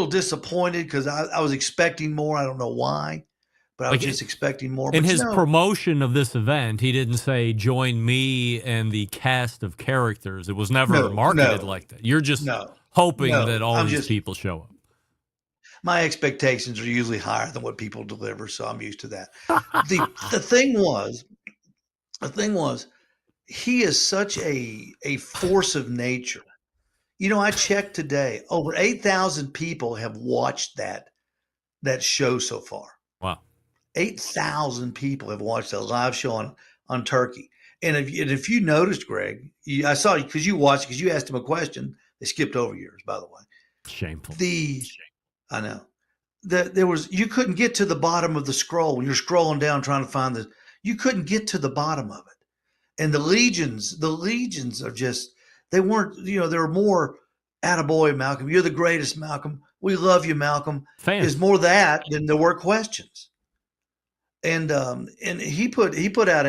disappointed because I was expecting more. I don't know why, but I was just expecting more. In his promotion of this event, he didn't say join me and the cast of characters. It was never marketed like that. You're just hoping that all these people show up. My expectations are usually higher than what people deliver, so I'm used to that. The thing was, he is such a force of nature. I checked today, over 8,000 people have watched that show so far. Wow. 8,000 people have watched a live show on Turkey. And if you noticed, Greg, I saw you because you asked him a question. They skipped over yours, by the way. Shameful. I know. You couldn't get to the bottom of the scroll when you're scrolling down trying to find you couldn't get to the bottom of it. And the legions are just, they weren't, there were more attaboy, Malcolm. You're the greatest, Malcolm. We love you, Malcolm. There's more that than there were questions. And he put out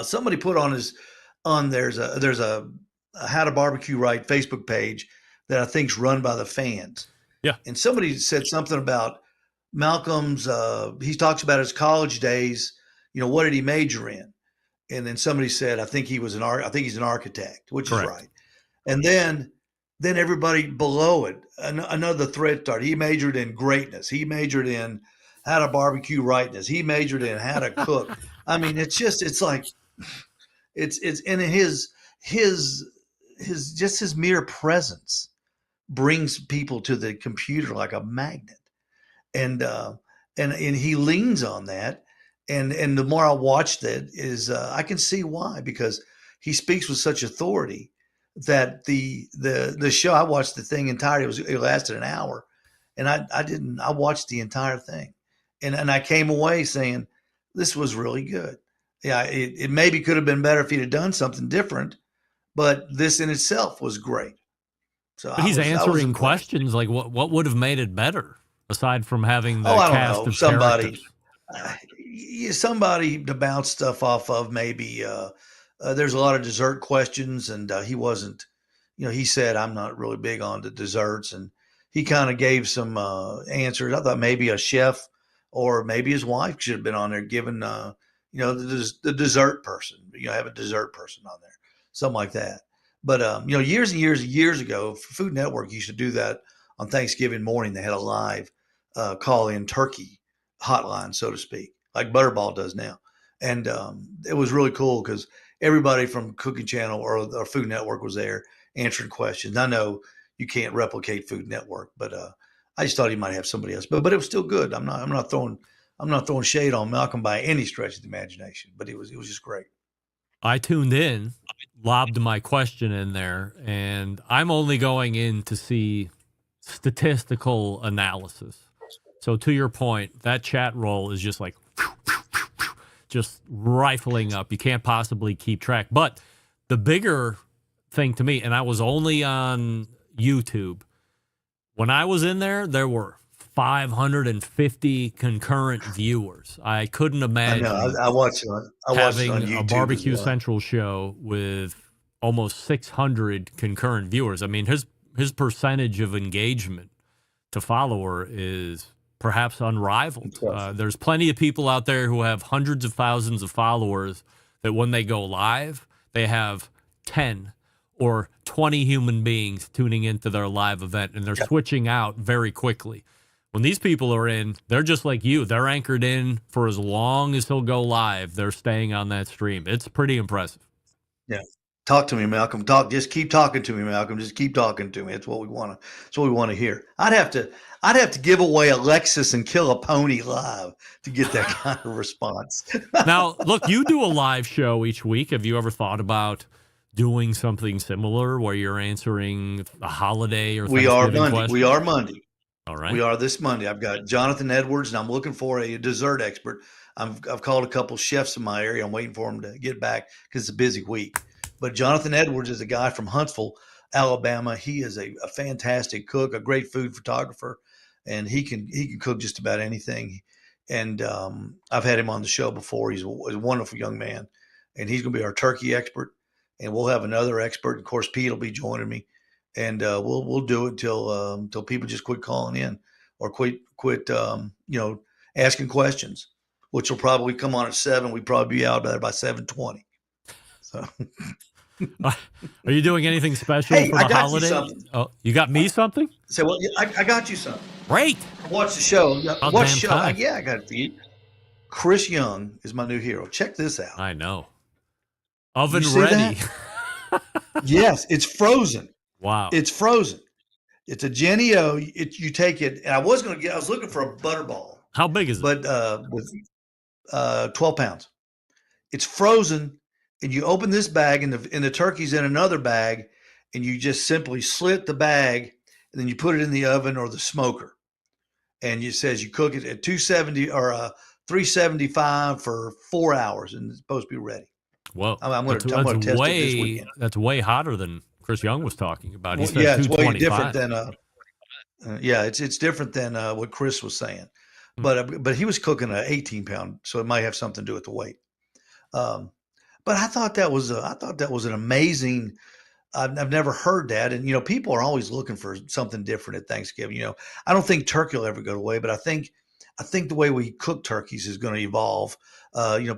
somebody put there's a How to Barbecue Right Facebook page that I think's run by the fans. Yeah. And somebody said something about Malcolm's, he talks about his college days, what did he major in? And then somebody said, I think he's an architect, which Correct. is right. And then everybody below it, another thread started. He majored in greatness. He majored in how to barbecue rightness. He majored in how to cook. I mean, it's in his mere presence brings people to the computer like a magnet. And he leans on that. And the more I watched it is I can see why, because he speaks with such authority that the show, I watched the thing entirely. It lasted an hour, and I watched the entire thing. And I came away saying, this was really good. Yeah, it maybe could have been better if he'd have done something different, but this in itself was great. So he's answering questions like what would have made it better aside from having the cast of characters? Somebody to bounce stuff off of. Maybe there's a lot of dessert questions, and he wasn't. He said I'm not really big on the desserts, and he kind of gave some answers. I thought maybe a chef or maybe his wife should have been on there giving, the dessert person. Have a dessert person on there, something like that. But years and years ago, Food Network used to do that on Thanksgiving morning. They had a live call-in turkey hotline, so to speak, like Butterball does now. And it was really cool because everybody from Cooking Channel or Food Network was there answering questions. I know you can't replicate Food Network, but I just thought he might have somebody else. But it was still good. I'm not throwing shade on Malcolm by any stretch of the imagination, but it was just great. I tuned in, lobbed my question in there, and I'm only going in to see statistical analysis. So to your point, that chat roll is just like just rifling up. You can't possibly keep track. But the bigger thing to me, and I was only on YouTube, when I was in there, there were 550 concurrent viewers. I couldn't imagine I watched it on YouTube a Barbecue as well. Central show with almost 600 concurrent viewers. I mean, his percentage of engagement to follower is perhaps unrivaled. There's plenty of people out there who have hundreds of thousands of followers that when they go live, they have 10 or 20 human beings tuning into their live event, and they're switching out very quickly. When these people are in, they're just like you. They're anchored in for as long as he'll go live. They're staying on that stream. It's pretty impressive. Yeah. Talk to me, Malcolm. Just keep talking to me, Malcolm. Just keep talking to me. That's what we want to. That's what we want to hear. I'd I'd have to give away a Lexus and kill a pony live to get that kind of response. Now, look, you do a live show each week. Have you ever thought about doing something similar where you're answering a holiday or We are Thanksgiving Monday. question? We are Monday. All right. We are this Monday. I've got Jonathan Edwards, and I'm looking for a dessert expert. I've called a couple chefs in my area. I'm waiting for them to get back because it's a busy week. But Jonathan Edwards is a guy from Huntsville, Alabama. He is a fantastic cook, a great food photographer, and he can cook just about anything. And I've had him on the show before. He's a wonderful young man, and he's going to be our turkey expert. And we'll have another expert. Of course, Pete will be joining me, and we'll do it until people just quit calling in or quit asking questions, which will probably come on at 7. We'd probably be out by 7:20. So, are you doing anything special for the holiday? Oh, you got me something? So, well, I got you something. Great. Watch the show. About Watch the damn show. time. Yeah, I got it for you. Chris Young is my new hero. Check this out. I know. Oven You see ready. that? Yes, it's frozen. Wow. It's frozen. It's a Jenny-O. You take it, and I was looking for a butterball. How big is it? But with 12 pounds. It's frozen, and you open this bag, and the turkey's in another bag, and you just simply slit the bag, and then you put it in the oven or the smoker. And it says you cook it at 270 or 375 for 4 hours, and it's supposed to be ready. Whoa. I'm going to test it this weekend. That's way hotter than Chris Young was talking about. He said Yeah, it's way 225. different than it's different than what Chris was saying. But he was cooking an 18-pound, so it might have something to do with the weight. But I thought that was an amazing. I've never heard that, and people are always looking for something different at Thanksgiving. I don't think turkey will ever go away, but I think the way we cook turkeys is going to evolve.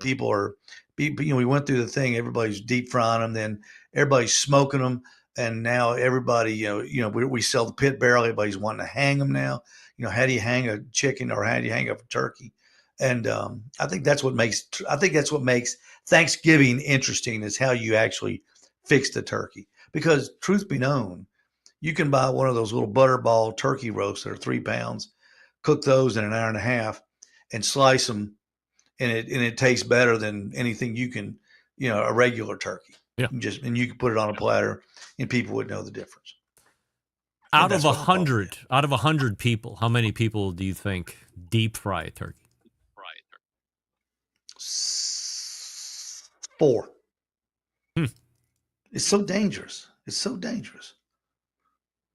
People are. We went through the thing. Everybody's deep frying them, then everybody's smoking them, and now everybody, we sell the pit barrel. Everybody's wanting to hang them now. How do you hang a chicken or how do you hang a turkey? And I think that's what makes Thanksgiving interesting is how you actually fix the turkey. Because truth be known, you can buy one of those little butterball turkey roasts that are 3 pounds, cook those in an hour and a half, and slice them. And it tastes better than anything you can, a regular turkey. Yeah. And you can put it on a platter, and people would know the difference. Out of 100 people, how many people do you think deep fry a turkey? 4. It's so dangerous. It's so dangerous.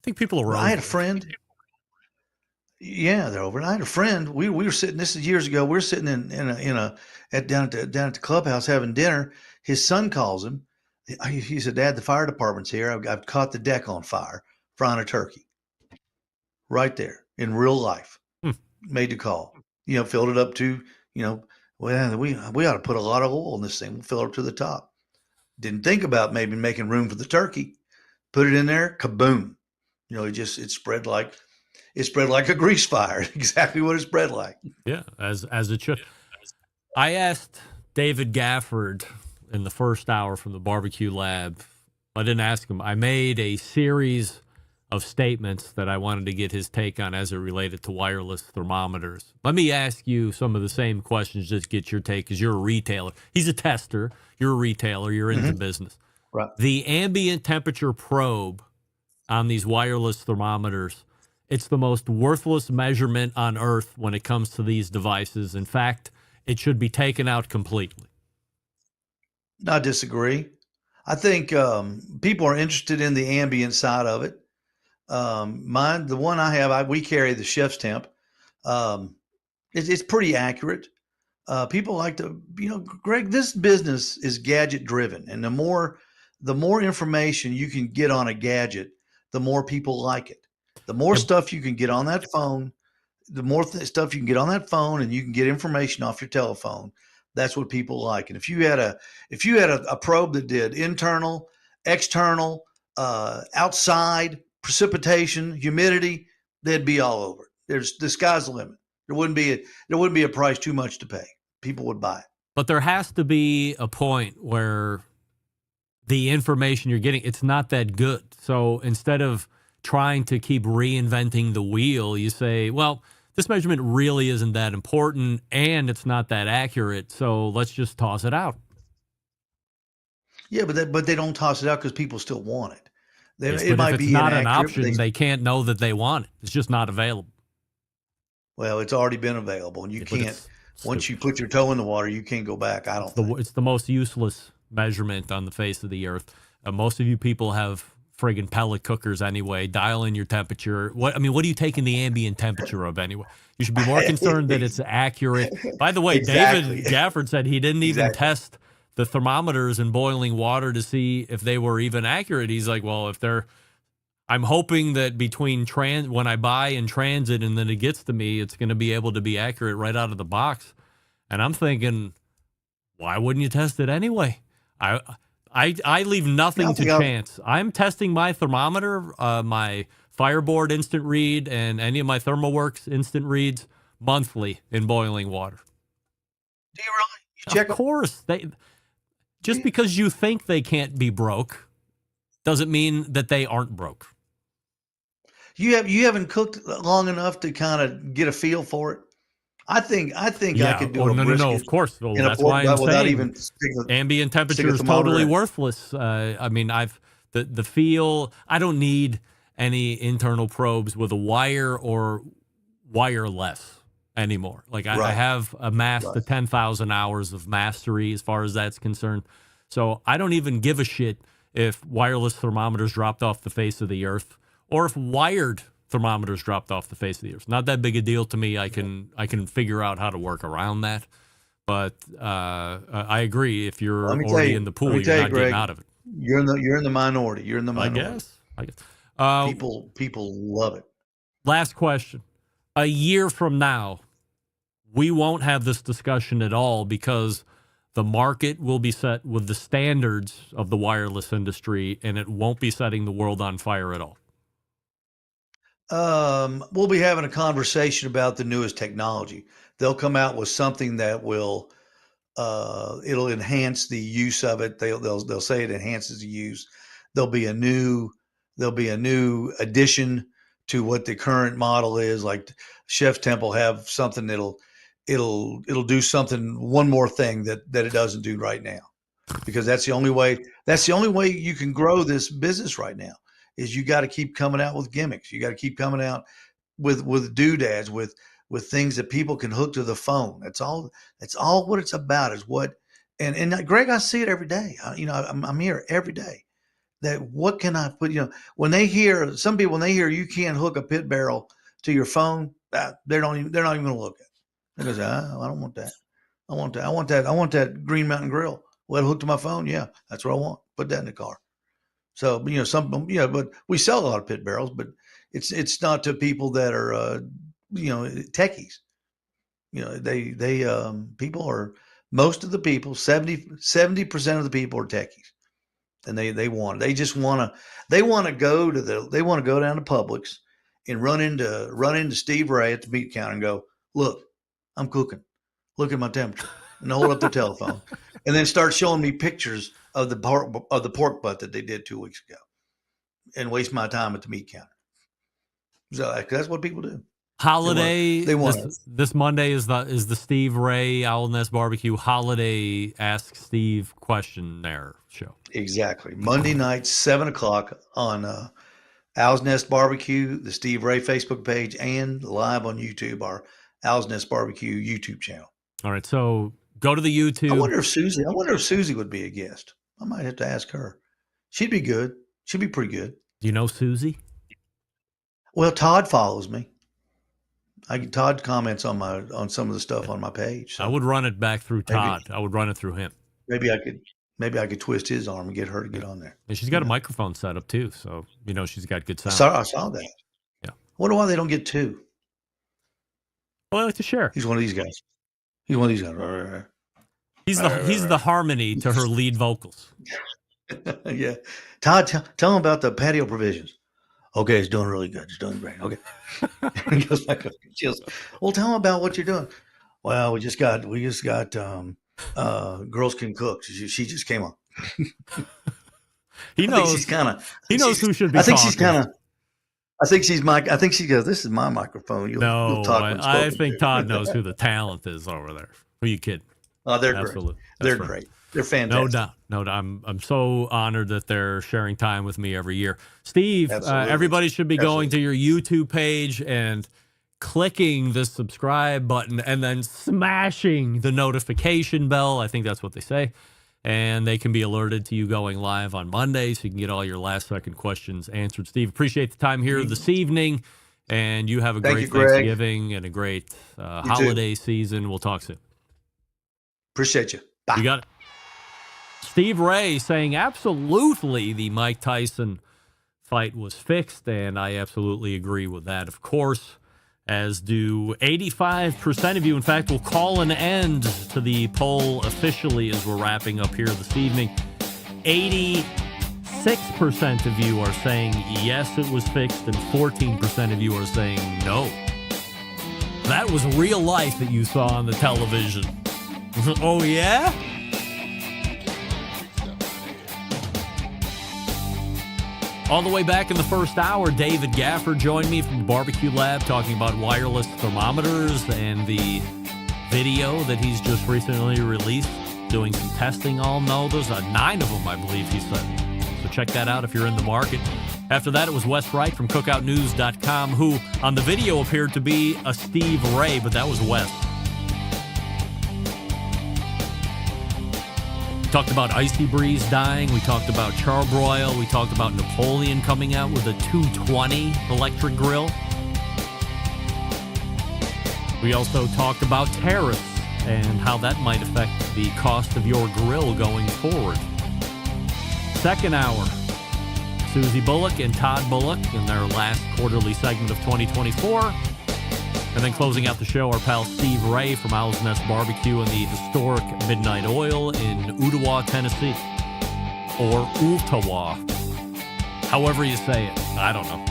I think people are. I had a friend. Yeah, they're over. And I had a friend. We were sitting. This is years ago. We were sitting down at the clubhouse having dinner. His son calls him. He said, "Dad, the fire department's here. I've caught the deck on fire, frying a turkey." Right there in real life, made the call. Filled it up to well, we ought to put a lot of oil in this thing. We'll fill it up to the top. Didn't think about maybe making room for the turkey. Put it in there, kaboom! It spread like a grease fire. Exactly what it spread like. Yeah, as it should. I asked David Gafford in the first hour from the barbecue lab. I didn't ask him. I made a series of statements that I wanted to get his take on as it related to wireless thermometers. Let me ask you some of the same questions, just get your take, because you're a retailer. He's a tester. You're a retailer. You're into business. Right. The ambient temperature probe on these wireless thermometers, it's the most worthless measurement on earth when it comes to these devices. In fact, it should be taken out completely. I disagree. I think people are interested in the ambient side of it. The one I have, we carry the chef's temp. It's pretty accurate. People like to, Greg, this business is gadget driven. And the more information you can get on a gadget, the more people like it. The more stuff you can get on that phone, the more stuff you can get on that phone, and you can get information off your telephone. That's what people like. And if you had a probe that did internal, external, outside, precipitation, humidity, they'd be all over it. The sky's the limit. There wouldn't be a price too much to pay. People would buy it. But there has to be a point where the information you're getting, it's not that good. So instead of trying to keep reinventing the wheel. You say, well, this measurement really isn't that important and it's not that accurate, so let's just toss it out. Yeah, but they don't toss it out because people still want it. Yes, It but might if it's be not an inaccurate, option, they can't know that they want it. It's just not available. Well, it's already been available, and you can't. Once you put your toe in the water, you can't go back. I don't think. It's the most useless measurement on the face of the earth. Most of you people have friggin' pellet cookers anyway. Dial in your temperature. What are you taking the ambient temperature of anyway? You should be more concerned that it's accurate. By the way, Exactly. David Gafford said he didn't even test the thermometers in boiling water to see if they were even accurate. He's like, well, if they're, I'm hoping that between when I buy in transit and then it gets to me, it's going to be able to be accurate right out of the box. And I'm thinking, why wouldn't you test it anyway? I leave nothing to chance. I'm testing my thermometer, my Fireboard instant read, and any of my ThermoWorks instant reads monthly in boiling water. Do you really? You check? Of course. Just because you think they can't be broke doesn't mean that they aren't broke. You haven't cooked long enough to kind of get a feel for it. I think I could do a brisket. No, of course. Well, in a that's pork why I'm butt without saying even ambient temperature is thermometer totally in. worthless. The feel. I don't need any internal probes with a wire or wireless anymore. Like I have amassed the 10,000 hours of mastery as far as that's concerned. So I don't even give a shit if wireless thermometers dropped off the face of the earth or if wired thermometers dropped off the face of the earth. Not that big a deal to me. I can figure out how to work around that. But I agree. If you're already in the pool, you're not getting out of it. You're in the minority. You're in the minority. I guess. People love it. Last question. A year from now, we won't have this discussion at all because the market will be set with the standards of the wireless industry, and it won't be setting the world on fire at all. We'll be having a conversation about the newest technology. They'll come out with something that will it'll enhance the use of it. They'll say it enhances the use. There'll be a new addition to what the current model is. Like Chef's Temple have something that'll do something, one more thing that it doesn't do right now, because that's the only way you can grow this business right now. Is you got to keep coming out with gimmicks. You got to keep coming out with doodads, with things that people can hook to the phone. That's all what it's about is what, and Greg, I see it every day. I'm here every day. That what can I put, when they hear, some people, when they hear you can't hook a pit barrel to your phone, they're not even going to look at it. They go, I don't want that. I want that Green Mountain Grill. Well, hooked to my phone. Yeah, that's what I want. Put that in the car. So, but we sell a lot of pit barrels, but it's not to people that are, techies. People are, most of the people, 70% of the people are techies, and they want to go down to Publix and run into Steve Ray at the meat counter and go, look, I'm cooking. Look at my temperature, and hold up their telephone, and then start showing me pictures of the pork butt that they did 2 weeks ago, and waste my time at the meat counter. So that's what people do. Holiday. They want this Monday is the Steve Ray Owl Nest Barbecue Holiday Ask Steve Questionnaire show. Exactly. Monday night, 7:00 on Owl's Nest Barbecue, the Steve Ray Facebook page, and live on YouTube, our Owl's Nest Barbecue YouTube channel. All right, so go to the YouTube. I wonder if Susie would be a guest. I might have to ask her. She'd be good. She'd be pretty good. Do you know Susie? Well, Todd follows me. Todd comments on some of the stuff on my page. So I would run it back through Todd. I would run it through him. Maybe I could twist his arm and get her to get on there. And she's got a microphone set up too, so she's got good sound. I saw that. Yeah. I wonder why they don't get two. Well, I like to share. He's one of these guys. He's the harmony to her lead vocals. Yeah. Todd, tell him about the patio provisions. Okay, it's doing really good. It's doing great. Okay. He goes back up. Well, tell him about what you're doing. Well, we just got Girls Can Cook. She just came on. He knows. He knows who should be. I think she's kind of. I think she goes, this is my microphone. You'll talk when I spoken think to. Todd knows who the talent is over there. Who are you kidding? Oh, they're Absolutely. great. They're That's right. great. They're fantastic. No doubt. I'm so honored that they're sharing time with me every year. Steve, everybody should be going to your YouTube page and clicking the subscribe button and then smashing the notification bell. I think that's what they say. And they can be alerted to you going live on Monday so you can get all your last-second questions answered. Steve, appreciate the time here this evening. And you have a great Thanksgiving and a great holiday season. We'll talk soon. Appreciate you. Bye. You got it. Steve Ray saying absolutely the Mike Tyson fight was fixed, and I absolutely agree with that, of course, as do 85% of you. In fact, we'll call an end to the poll officially as we're wrapping up here this evening. 86% of you are saying yes, it was fixed, and 14% of you are saying no. That was real life that you saw on the television. Oh, yeah? All the way back in the first hour, David Gafford joined me from the Barbecue Lab talking about wireless thermometers and the video that he's just recently released, doing some testing on those. 9 of them, I believe he said. So check that out if you're in the market. After that, it was Wes Wright from cookoutnews.com, who on the video appeared to be a Steve Ray, but that was Wes. We talked about Icy Breeze dying. We talked about Char-Broil. We talked about Napoleon coming out with a 220 electric grill. We also talked about tariffs and how that might affect the cost of your grill going forward. Second hour, Susie Bullock and Todd Bullock in their last quarterly segment of 2024. And then closing out the show, our pal Steve Ray from Owl's Nest Barbecue in the historic Midnight Oil in Ottawa, Tennessee. Or Ooltawa. However you say it. I don't know.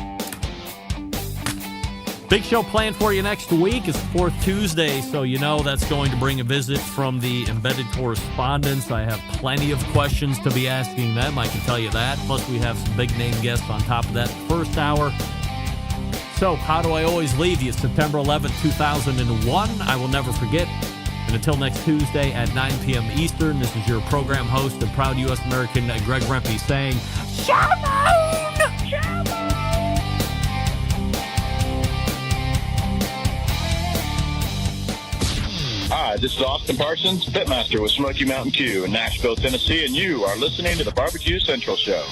Big show planned for you next week. It's 4th Tuesday, so you know that's going to bring a visit from the embedded correspondents. I have plenty of questions to be asking them, I can tell you that. Plus, we have some big-name guests on top of that first hour. So, how do I always leave you? September 11th, 2001. I will never forget. And until next Tuesday at 9 p.m. Eastern, this is your program host and proud U.S. American Greg Rempe saying, Shalom! Shalom! Hi, this is Austin Parsons, Pitmaster with Smoky Mountain Q in Nashville, Tennessee, and you are listening to the Barbecue Central Show.